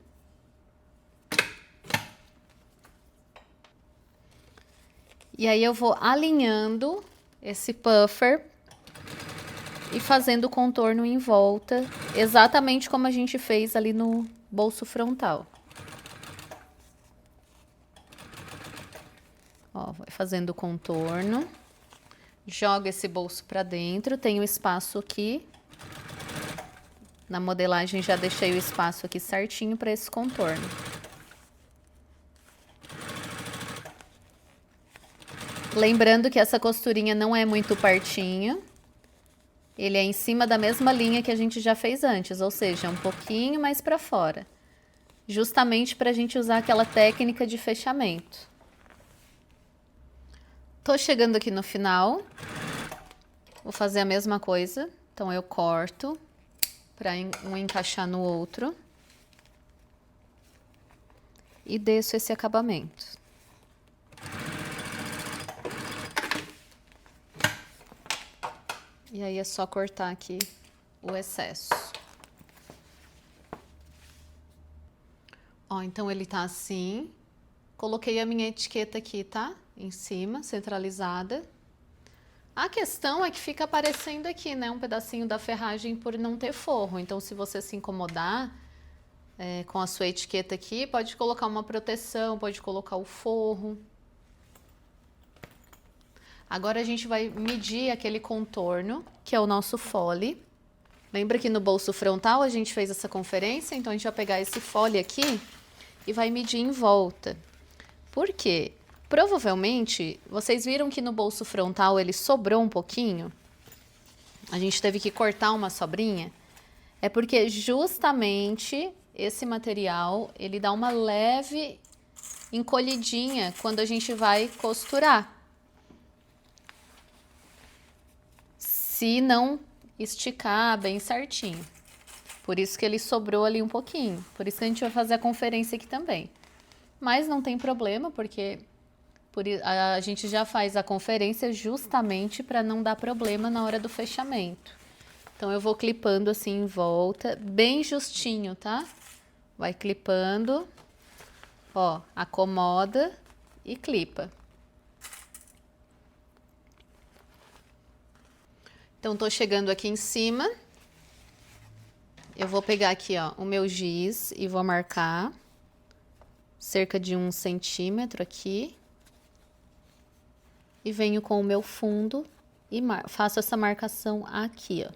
E aí eu vou alinhando esse puffer e fazendo o contorno em volta, exatamente como a gente fez ali no bolso frontal. Ó, vai fazendo o contorno, joga esse bolso para dentro, tem o espaço aqui. Na modelagem já deixei o espaço aqui certinho para esse contorno. Lembrando que essa costurinha não é muito partinho. Ele é em cima da mesma linha que a gente já fez antes, ou seja, um pouquinho mais para fora. Justamente para a gente usar aquela técnica de fechamento. Tô chegando aqui no final. Vou fazer a mesma coisa. Então, eu corto para um encaixar no outro. E desço esse acabamento. E aí é só cortar aqui o excesso. Ó, então ele tá assim. Coloquei a minha etiqueta aqui, tá? Em cima, centralizada. A questão é que fica aparecendo aqui, né? Um pedacinho da ferragem por não ter forro. Então, se você se incomodar com a sua etiqueta aqui, pode colocar uma proteção, pode colocar o forro. Agora a gente vai medir aquele contorno, que é o nosso fole. Lembra que no bolso frontal a gente fez essa conferência? Então, a gente vai pegar esse fole aqui e vai medir em volta. Por quê? Provavelmente, vocês viram que no bolso frontal ele sobrou um pouquinho? A gente teve que cortar uma sobrinha. É porque justamente esse material, ele dá uma leve encolhidinha quando a gente vai costurar. Se não esticar bem certinho. Por isso que ele sobrou ali um pouquinho. Por isso que a gente vai fazer a conferência aqui também. Mas não tem problema, porque a gente já faz a conferência justamente para não dar problema na hora do fechamento. Então, eu vou clipando assim em volta, bem justinho, tá? Vai clipando, ó, acomoda e clipa. Então, tô chegando aqui em cima. Eu vou pegar aqui, ó, o meu giz e vou marcar cerca de 1 centímetro aqui. E venho com o meu fundo e faço essa marcação aqui, ó.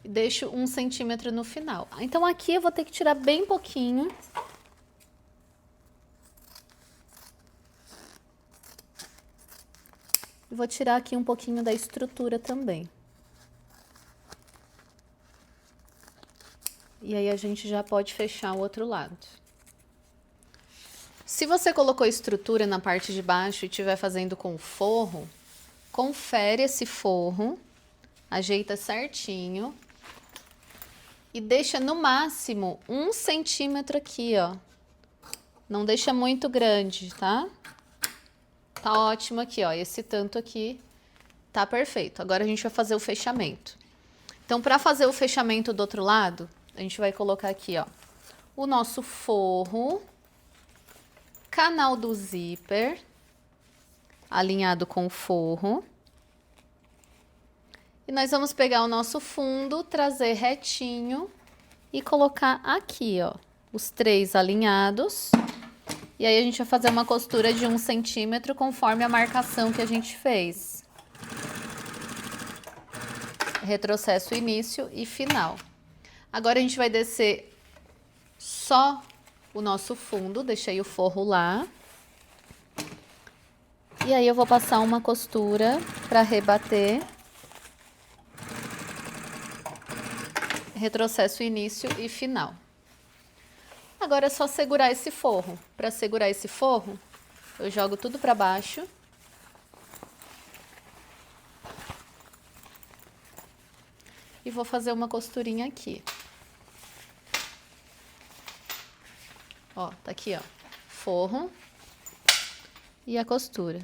E deixo 1 centímetro no final. Então, aqui eu vou ter que tirar bem pouquinho. E vou tirar aqui um pouquinho da estrutura também. E aí, a gente já pode fechar o outro lado. Se você colocou estrutura na parte de baixo e estiver fazendo com forro, confere esse forro, ajeita certinho e deixa no máximo 1 centímetro aqui, ó. Não deixa muito grande, tá? Tá ótimo aqui, ó. Esse tanto aqui tá perfeito. Agora a gente vai fazer o fechamento. Então, para fazer o fechamento do outro lado, a gente vai colocar aqui, ó, o nosso forro, canal do zíper, alinhado com o forro. E nós vamos pegar o nosso fundo, trazer retinho e colocar aqui, ó, os 3 alinhados. E aí a gente vai fazer uma costura de 1 centímetro conforme a marcação que a gente fez. Retrocesso, início e final. Agora a gente vai descer só o nosso fundo, deixei o forro lá. E aí eu vou passar uma costura para rebater. Retrocesso, início e final. Agora é só segurar esse forro. Para segurar esse forro, eu jogo tudo para baixo. E vou fazer uma costurinha aqui. Ó, tá aqui, ó. Forro e a costura.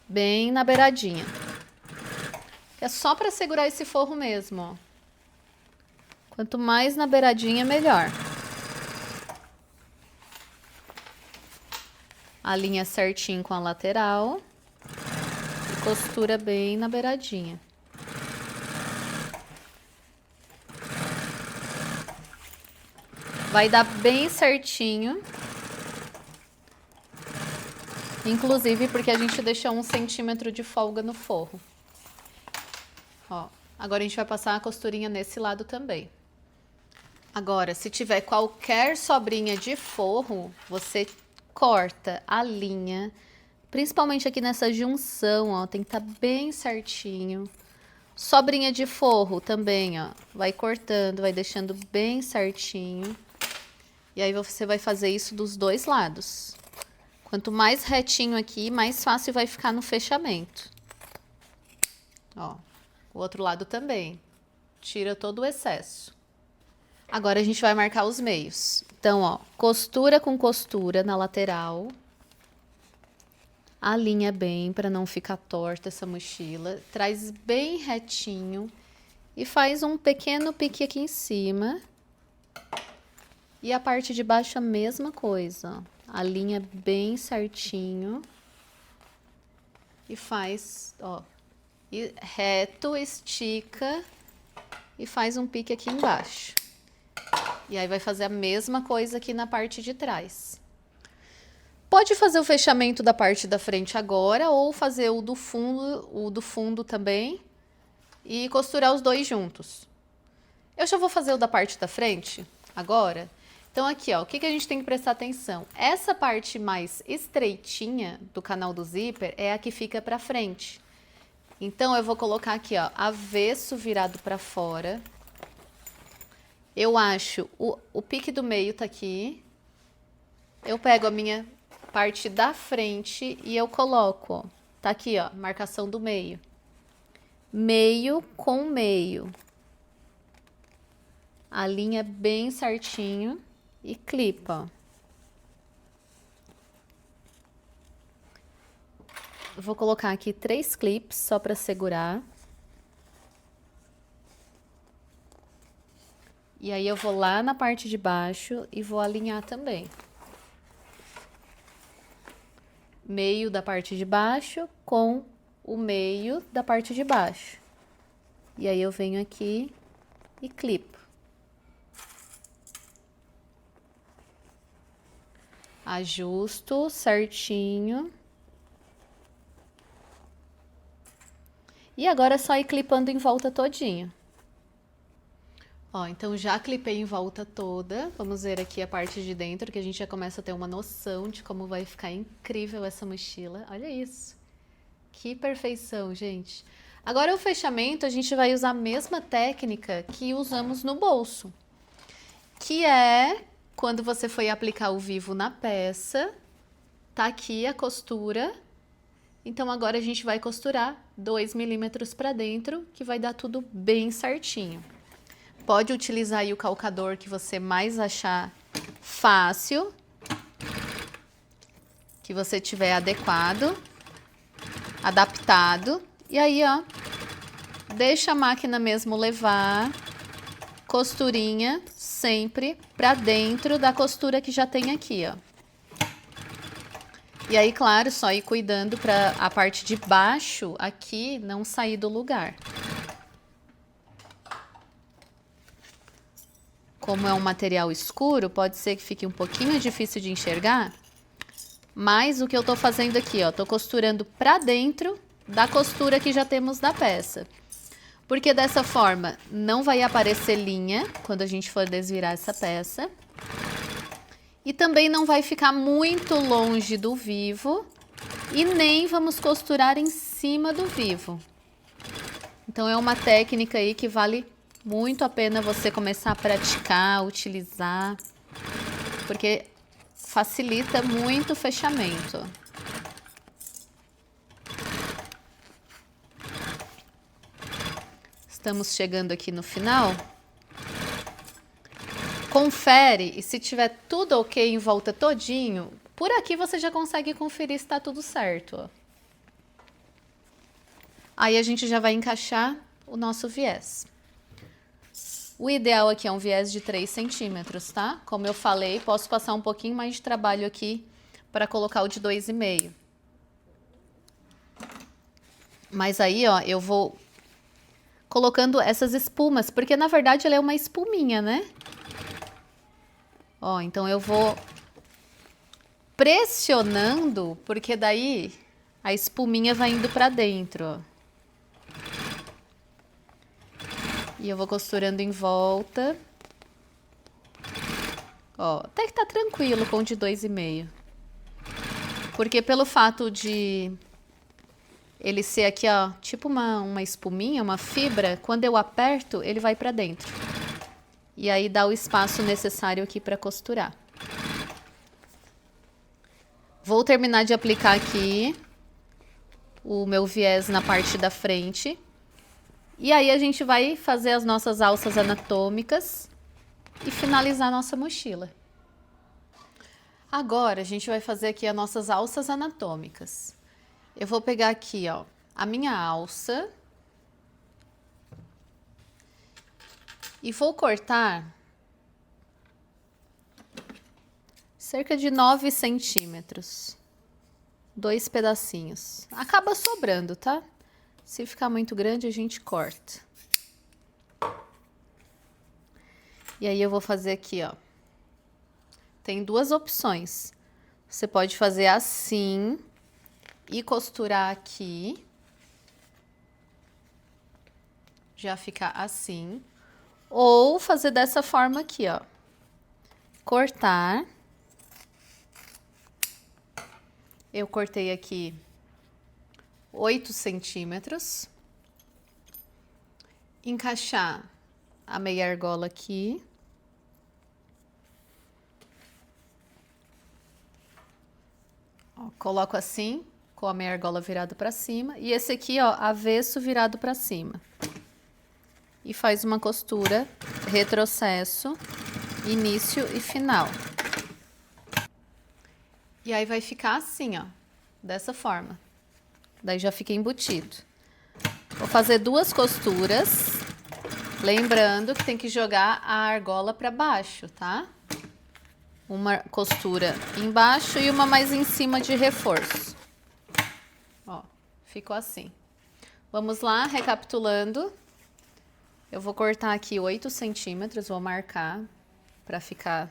Bem na beiradinha. É só para segurar esse forro mesmo, ó. Quanto mais na beiradinha, melhor. Alinha certinho com a lateral. E costura bem na beiradinha. Vai dar bem certinho. Inclusive porque a gente deixou 1 centímetro de folga no forro. Ó, agora a gente vai passar a costurinha nesse lado também. Agora, se tiver qualquer sobrinha de forro, você corta a linha, principalmente aqui nessa junção, ó, tem que estar bem certinho. Sobrinha de forro também, ó, vai cortando, vai deixando bem certinho. E aí você vai fazer isso dos 2 lados. Quanto mais retinho aqui, mais fácil vai ficar no fechamento. Ó, o outro lado também. Tira todo o excesso. Agora a gente vai marcar os meios. Então, ó, costura com costura na lateral. Alinha bem para não ficar torta essa mochila. Traz bem retinho e faz um pequeno pique aqui em cima. E a parte de baixo a mesma coisa, ó. Alinha bem certinho. E faz, ó, e reto, estica e faz um pique aqui embaixo. E aí vai fazer a mesma coisa aqui na parte de trás. Pode fazer o fechamento da parte da frente agora ou fazer o do fundo também e costurar os 2 juntos. Eu já vou fazer o da parte da frente agora. Então aqui, ó, o que a gente tem que prestar atenção? Essa parte mais estreitinha do canal do zíper é a que fica para frente. Então eu vou colocar aqui, ó, avesso virado para fora. Eu acho, o pique do meio tá aqui. Eu pego a minha parte da frente e eu coloco, ó. Tá aqui, ó, marcação do meio. Meio com meio. Alinha bem certinho e clipa, ó. Vou colocar aqui 3 clips só para segurar. E aí eu vou lá na parte de baixo e vou alinhar também. Meio da parte de baixo com o meio da parte de baixo. E aí eu venho aqui e clipo. Ajusto certinho. E agora é só ir clipando em volta todinho. Ó, então já clipei em volta toda. Vamos ver aqui a parte de dentro, que a gente já começa a ter uma noção de como vai ficar incrível essa mochila. Olha isso. Que perfeição, gente. Agora o fechamento, a gente vai usar a mesma técnica que usamos no bolso. Que é quando você foi aplicar o vivo na peça. Tá aqui a costura. Então agora a gente vai costurar 2 milímetros para dentro, que vai dar tudo bem certinho. Pode utilizar aí o calcador que você mais achar fácil, que você tiver adequado, adaptado. E aí, ó, deixa a máquina mesmo levar, costurinha sempre para dentro da costura que já tem aqui, ó. E aí, claro, só ir cuidando para a parte de baixo aqui não sair do lugar. Como é um material escuro, pode ser que fique um pouquinho difícil de enxergar, mas o que eu tô fazendo aqui, ó, tô costurando pra dentro da costura que já temos da peça. Porque dessa forma não vai aparecer linha quando a gente for desvirar essa peça. E também não vai ficar muito longe do vivo e nem vamos costurar em cima do vivo. Então é uma técnica aí que vale muito a pena você começar a praticar, utilizar, porque facilita muito o fechamento. Estamos chegando aqui no final. Confere e se tiver tudo ok em volta todinho, por aqui você já consegue conferir se está tudo certo. Ó. Aí a gente já vai encaixar o nosso viés. O ideal aqui é um viés de 3 centímetros, tá? Como eu falei, posso passar um pouquinho mais de trabalho aqui para colocar o de 2,5. Mas aí, ó, eu vou colocando essas espumas, porque na verdade ela é uma espuminha, né? Ó, então eu vou pressionando, porque daí a espuminha vai indo para dentro, ó. E eu vou costurando em volta. Ó, até que tá tranquilo com o de 2,5. Porque pelo fato de ele ser aqui, ó, tipo uma espuminha, uma fibra, quando eu aperto, ele vai pra dentro. E aí dá o espaço necessário aqui pra costurar. Vou terminar de aplicar aqui o meu viés na parte da frente. E aí a gente vai fazer as nossas alças anatômicas e finalizar a nossa mochila. Agora a gente vai fazer aqui as nossas alças anatômicas. Eu vou pegar aqui, ó, a minha alça e vou cortar cerca de 9 centímetros. 2 pedacinhos. Acaba sobrando, tá? Se ficar muito grande, a gente corta. E aí eu vou fazer aqui, ó. Tem duas opções. Você pode fazer assim e costurar aqui. Já ficar assim. Ou fazer dessa forma aqui, ó. Cortar. Eu cortei aqui 8 centímetros. Encaixar a meia argola aqui. Ó, coloco assim, com a meia argola virada para cima. E esse aqui, ó, avesso virado para cima. E faz uma costura, retrocesso, início e final. E aí vai ficar assim, ó, dessa forma. Daí já fica embutido. Vou fazer 2 costuras, lembrando que tem que jogar a argola para baixo, tá? Uma costura embaixo e uma mais em cima de reforço. Ó, ficou assim. Vamos lá, recapitulando. Eu vou cortar aqui 8 centímetros, vou marcar para ficar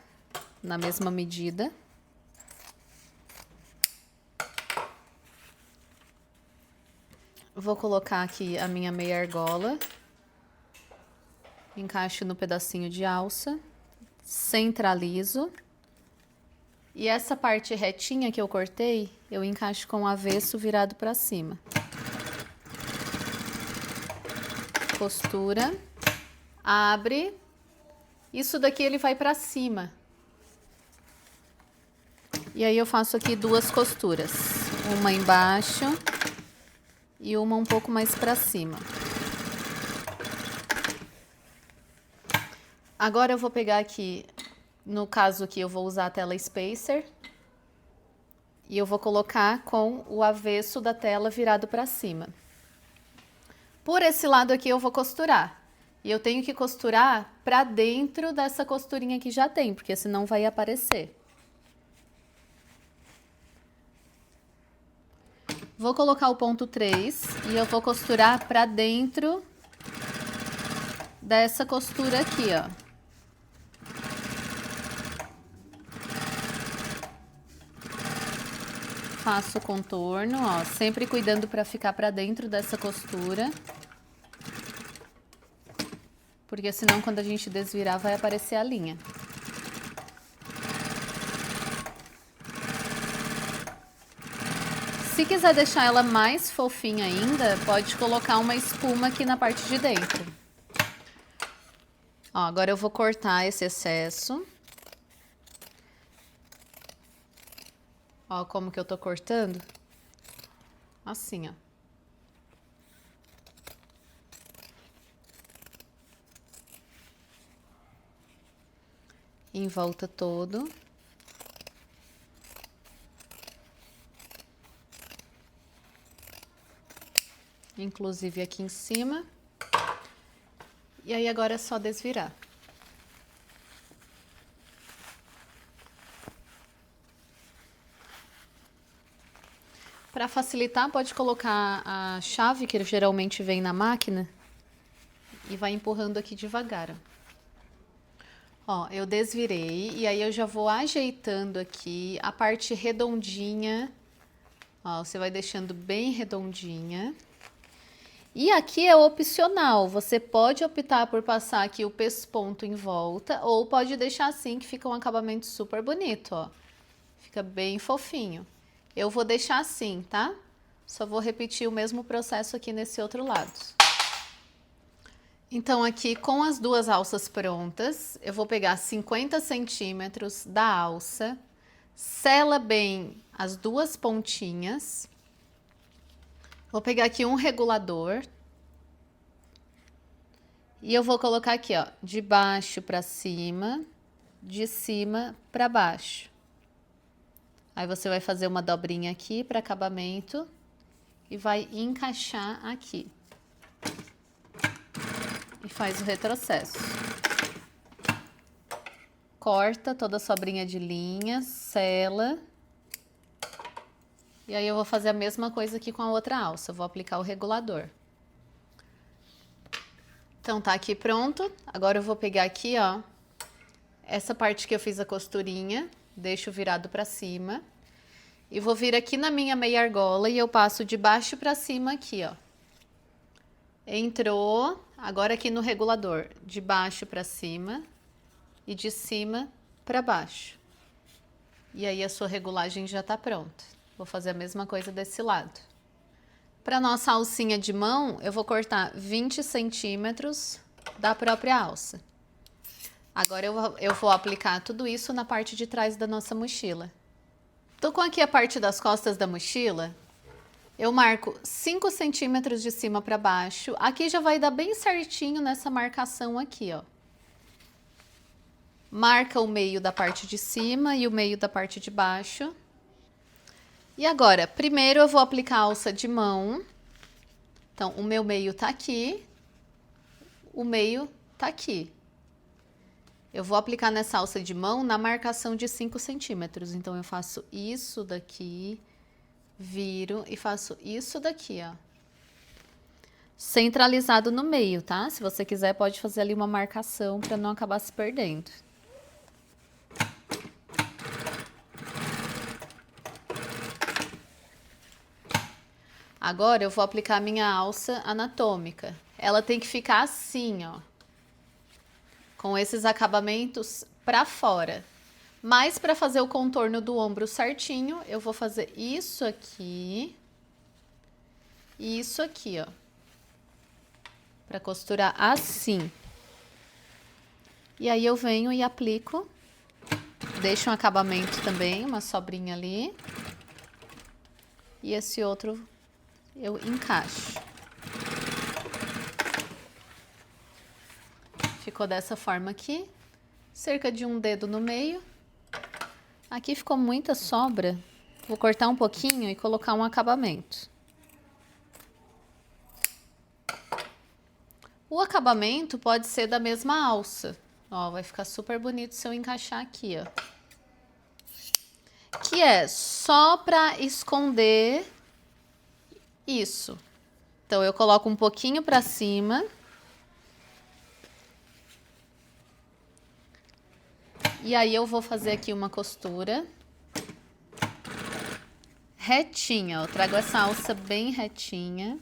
na mesma medida. Vou colocar aqui a minha meia argola. Encaixo no pedacinho de alça. Centralizo. E essa parte retinha que eu cortei, eu encaixo com o avesso virado para cima. Costura. Abre. Isso daqui ele vai para cima. E aí eu faço aqui 2 costuras. Uma embaixo e uma um pouco mais para cima. Agora eu vou pegar aqui, no caso aqui eu vou usar a tela spacer. E eu vou colocar com o avesso da tela virado para cima. Por esse lado aqui eu vou costurar. E eu tenho que costurar para dentro dessa costurinha que já tem, porque senão vai aparecer. Vou colocar o ponto 3 e eu vou costurar pra dentro dessa costura aqui, ó. Faço o contorno, ó, sempre cuidando pra ficar pra dentro dessa costura. Porque senão quando a gente desvirar vai aparecer a linha. Se quiser deixar ela mais fofinha ainda, pode colocar uma espuma aqui na parte de dentro. Ó, agora eu vou cortar esse excesso. Ó, como que eu tô cortando? Assim, ó. Em volta todo. Inclusive aqui em cima. E aí agora é só desvirar. Para facilitar, pode colocar a chave que geralmente vem na máquina e vai empurrando aqui devagar. Ó, eu desvirei e aí eu já vou ajeitando aqui a parte redondinha. Ó, você vai deixando bem redondinha. E aqui é opcional, você pode optar por passar aqui o pesponto em volta ou pode deixar assim que fica um acabamento super bonito, ó. Fica bem fofinho. Eu vou deixar assim, tá? Só vou repetir o mesmo processo aqui nesse outro lado. Então aqui com as duas alças prontas, eu vou pegar 50 centímetros da alça, sela bem as duas pontinhas. Vou pegar aqui um regulador. E eu vou colocar aqui, ó, de baixo para cima, de cima para baixo. Aí você vai fazer uma dobrinha aqui para acabamento e vai encaixar aqui. E faz o retrocesso. Corta toda a sobrinha de linha, sela. E aí eu vou fazer a mesma coisa aqui com a outra alça. Eu vou aplicar o regulador. Então tá aqui pronto. Agora eu vou pegar aqui, ó, essa parte que eu fiz a costurinha, deixo virado pra cima. E vou vir aqui na minha meia argola e eu passo de baixo pra cima aqui, ó. Entrou, agora aqui no regulador, de baixo pra cima e de cima pra baixo. E aí a sua regulagem já tá pronta. Vou fazer a mesma coisa desse lado. Para nossa alcinha de mão, eu vou cortar 20 centímetros da própria alça. Agora eu vou aplicar tudo isso na parte de trás da nossa mochila. Tô com aqui a parte das costas da mochila. Eu marco 5 centímetros de cima para baixo. Aqui já vai dar bem certinho nessa marcação aqui, ó. Marca o meio da parte de cima e o meio da parte de baixo. E agora, primeiro eu vou aplicar a alça de mão. Então, o meu meio tá aqui, o meio tá aqui. Eu vou aplicar nessa alça de mão na marcação de 5 centímetros. Então, eu faço isso daqui, viro e faço isso daqui, ó. Centralizado no meio, tá? Se você quiser, pode fazer ali uma marcação para não acabar se perdendo. Agora eu vou aplicar a minha alça anatômica. Ela tem que ficar assim, ó. Com esses acabamentos para fora. Mas para fazer o contorno do ombro certinho, eu vou fazer isso aqui. E isso aqui, ó. Para costurar assim. E aí eu venho e aplico. Deixo um acabamento também, uma sobrinha ali. E esse outro eu encaixo. Ficou dessa forma aqui, cerca de um dedo no meio. Aqui ficou muita sobra, vou cortar um pouquinho e colocar um acabamento. O acabamento pode ser da mesma alça, ó, vai ficar super bonito se eu encaixar aqui, ó. Que é só para esconder Isso. Então, eu coloco um pouquinho pra cima. E aí, eu vou fazer aqui uma costura retinha. Eu trago essa alça bem retinha.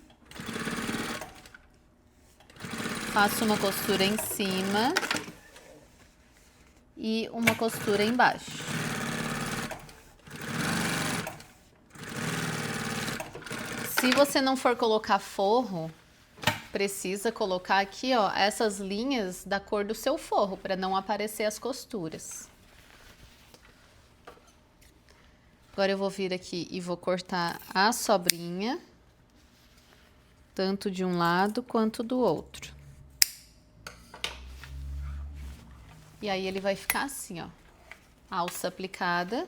Faço uma costura em cima e uma costura embaixo. Se você não for colocar forro, precisa colocar aqui, ó, essas linhas da cor do seu forro, para não aparecer as costuras. Agora eu vou vir aqui e vou cortar a sobrinha, tanto de um lado quanto do outro. E aí ele vai ficar assim, ó, alça aplicada.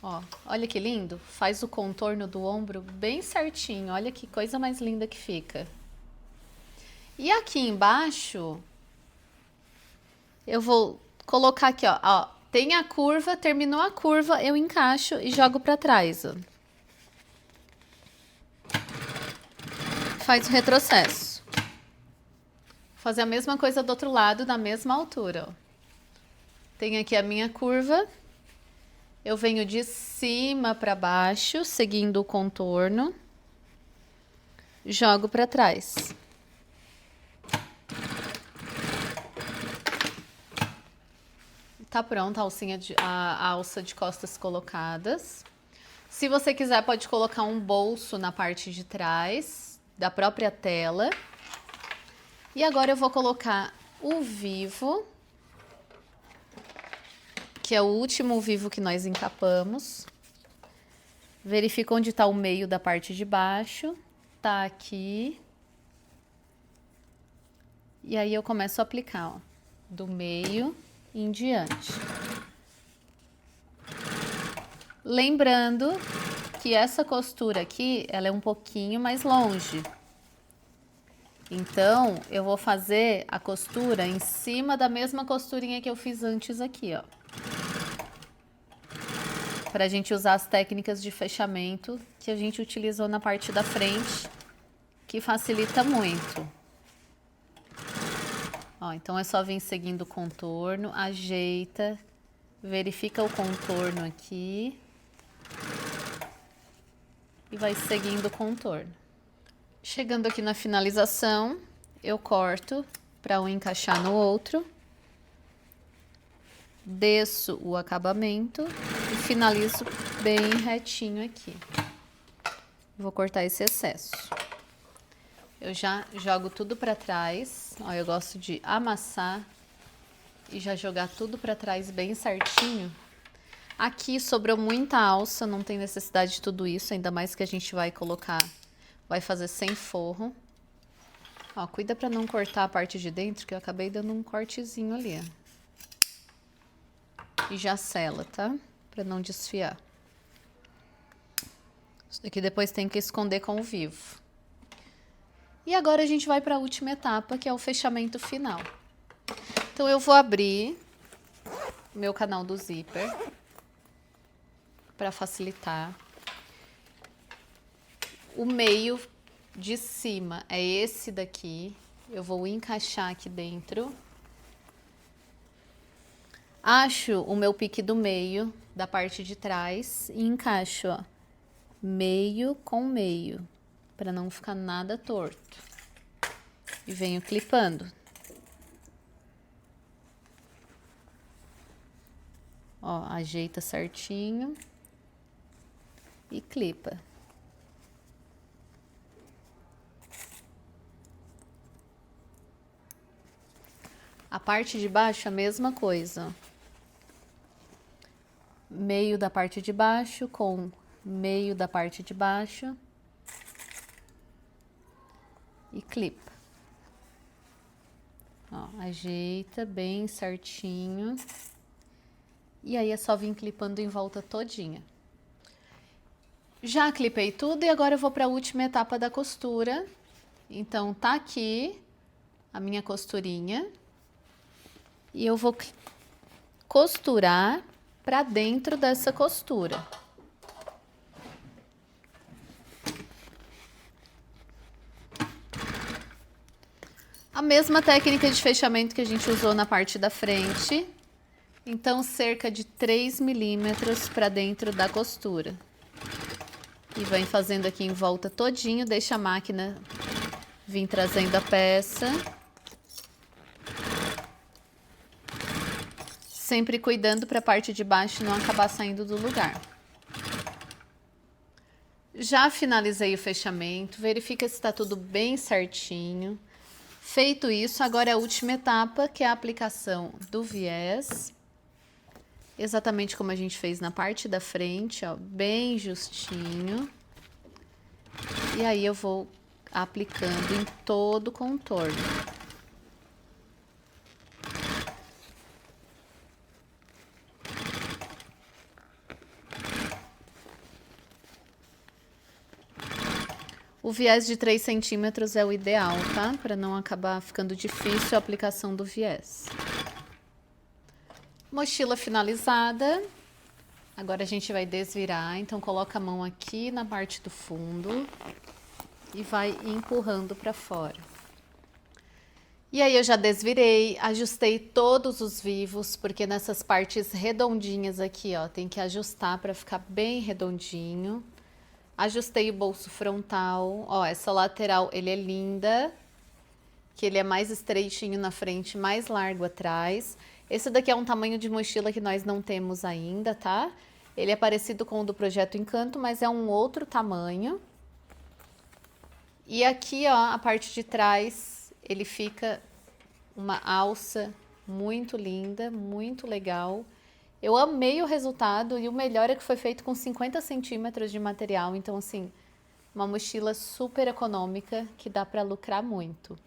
Ó, olha que lindo, faz o contorno do ombro bem certinho, olha que coisa mais linda que fica. E aqui embaixo, eu vou colocar aqui, ó, tem a curva, terminou a curva, eu encaixo e jogo pra trás, ó. Faz o retrocesso. Fazer a mesma coisa do outro lado, na mesma altura, ó. Tem aqui a minha curva. Eu venho de cima para baixo, seguindo o contorno. Jogo para trás. Tá pronta a alça de costas colocadas. Se você quiser, pode colocar um bolso na parte de trás da própria tela. E agora eu vou colocar o vivo, que é o último vivo que nós encapamos. Verifica onde está o meio da parte de baixo. Tá aqui. E aí eu começo a aplicar, ó, do meio em diante. Lembrando que essa costura aqui, ela é um pouquinho mais longe. Então, eu vou fazer a costura em cima da mesma costurinha que eu fiz antes aqui, ó. Pra gente usar as técnicas de fechamento que a gente utilizou na parte da frente, que facilita muito. Ó, então é só vir seguindo o contorno, ajeita, verifica o contorno aqui e vai seguindo o contorno. Chegando aqui na finalização, eu corto para um encaixar no outro, desço o acabamento e finalizo bem retinho aqui. Vou cortar esse excesso. Eu já jogo tudo para trás, ó, eu gosto de amassar e já jogar tudo para trás bem certinho. Aqui sobrou muita alça, não tem necessidade de tudo isso, ainda mais que a gente vai colocar, vai fazer sem forro. Ó, cuida para não cortar a parte de dentro, que eu acabei dando um cortezinho ali, ó. E já sela, tá? Para não desfiar. Isso daqui depois tem que esconder com o vivo. E agora a gente vai para a última etapa, que é o fechamento final. Então eu vou abrir o meu canal do zíper para facilitar. O meio de cima é esse daqui. Eu vou encaixar aqui dentro. Acho o meu pique do meio da parte de trás e encaixo, ó, meio com meio, para não ficar nada torto. E venho clipando. Ó, ajeita certinho e clipa. A parte de baixo a mesma coisa. Meio da parte de baixo com meio da parte de baixo e clipa. Ó, ajeita bem certinho. E aí é só vir clipando em volta todinha. Já clipei tudo e agora eu vou para a última etapa da costura. Então tá aqui a minha costurinha. E eu vou costurar para dentro dessa costura. A mesma técnica de fechamento que a gente usou na parte da frente. Então, cerca de 3 milímetros para dentro da costura. E vem fazendo aqui em volta todinho, deixa a máquina vir trazendo a peça. Sempre cuidando para a parte de baixo não acabar saindo do lugar. Já finalizei o fechamento, verifica se está tudo bem certinho. Feito isso, agora é a última etapa, que é a aplicação do viés. Exatamente como a gente fez na parte da frente, ó, bem justinho. E aí eu vou aplicando em todo o contorno. O viés de 3 centímetros é o ideal, tá? Para não acabar ficando difícil a aplicação do viés. Mochila finalizada. Agora a gente vai desvirar, então coloca a mão aqui na parte do fundo e vai empurrando para fora. E aí eu já desvirei, ajustei todos os vivos, porque nessas partes redondinhas aqui, ó, tem que ajustar para ficar bem redondinho. Ajustei o bolso frontal, ó, essa lateral, ele é linda, que ele é mais estreitinho na frente, mais largo atrás. Esse daqui é um tamanho de mochila que nós não temos ainda, tá? Ele é parecido com o do Projeto Encanto, mas é um outro tamanho. E aqui, ó, a parte de trás, ele fica uma alça muito linda, muito legal. Eu amei o resultado e o melhor é que foi feito com 50 centímetros de material. Então, assim, uma mochila super econômica que dá para lucrar muito.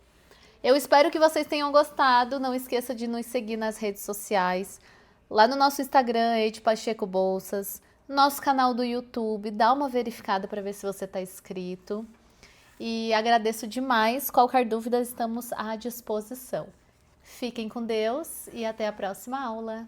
Eu espero que vocês tenham gostado. Não esqueça de nos seguir nas redes sociais. Lá no nosso Instagram, Eide Pacheco Bolsas. Nosso canal do YouTube. Dá uma verificada para ver se você está inscrito. E agradeço demais. Qualquer dúvida, estamos à disposição. Fiquem com Deus e até a próxima aula.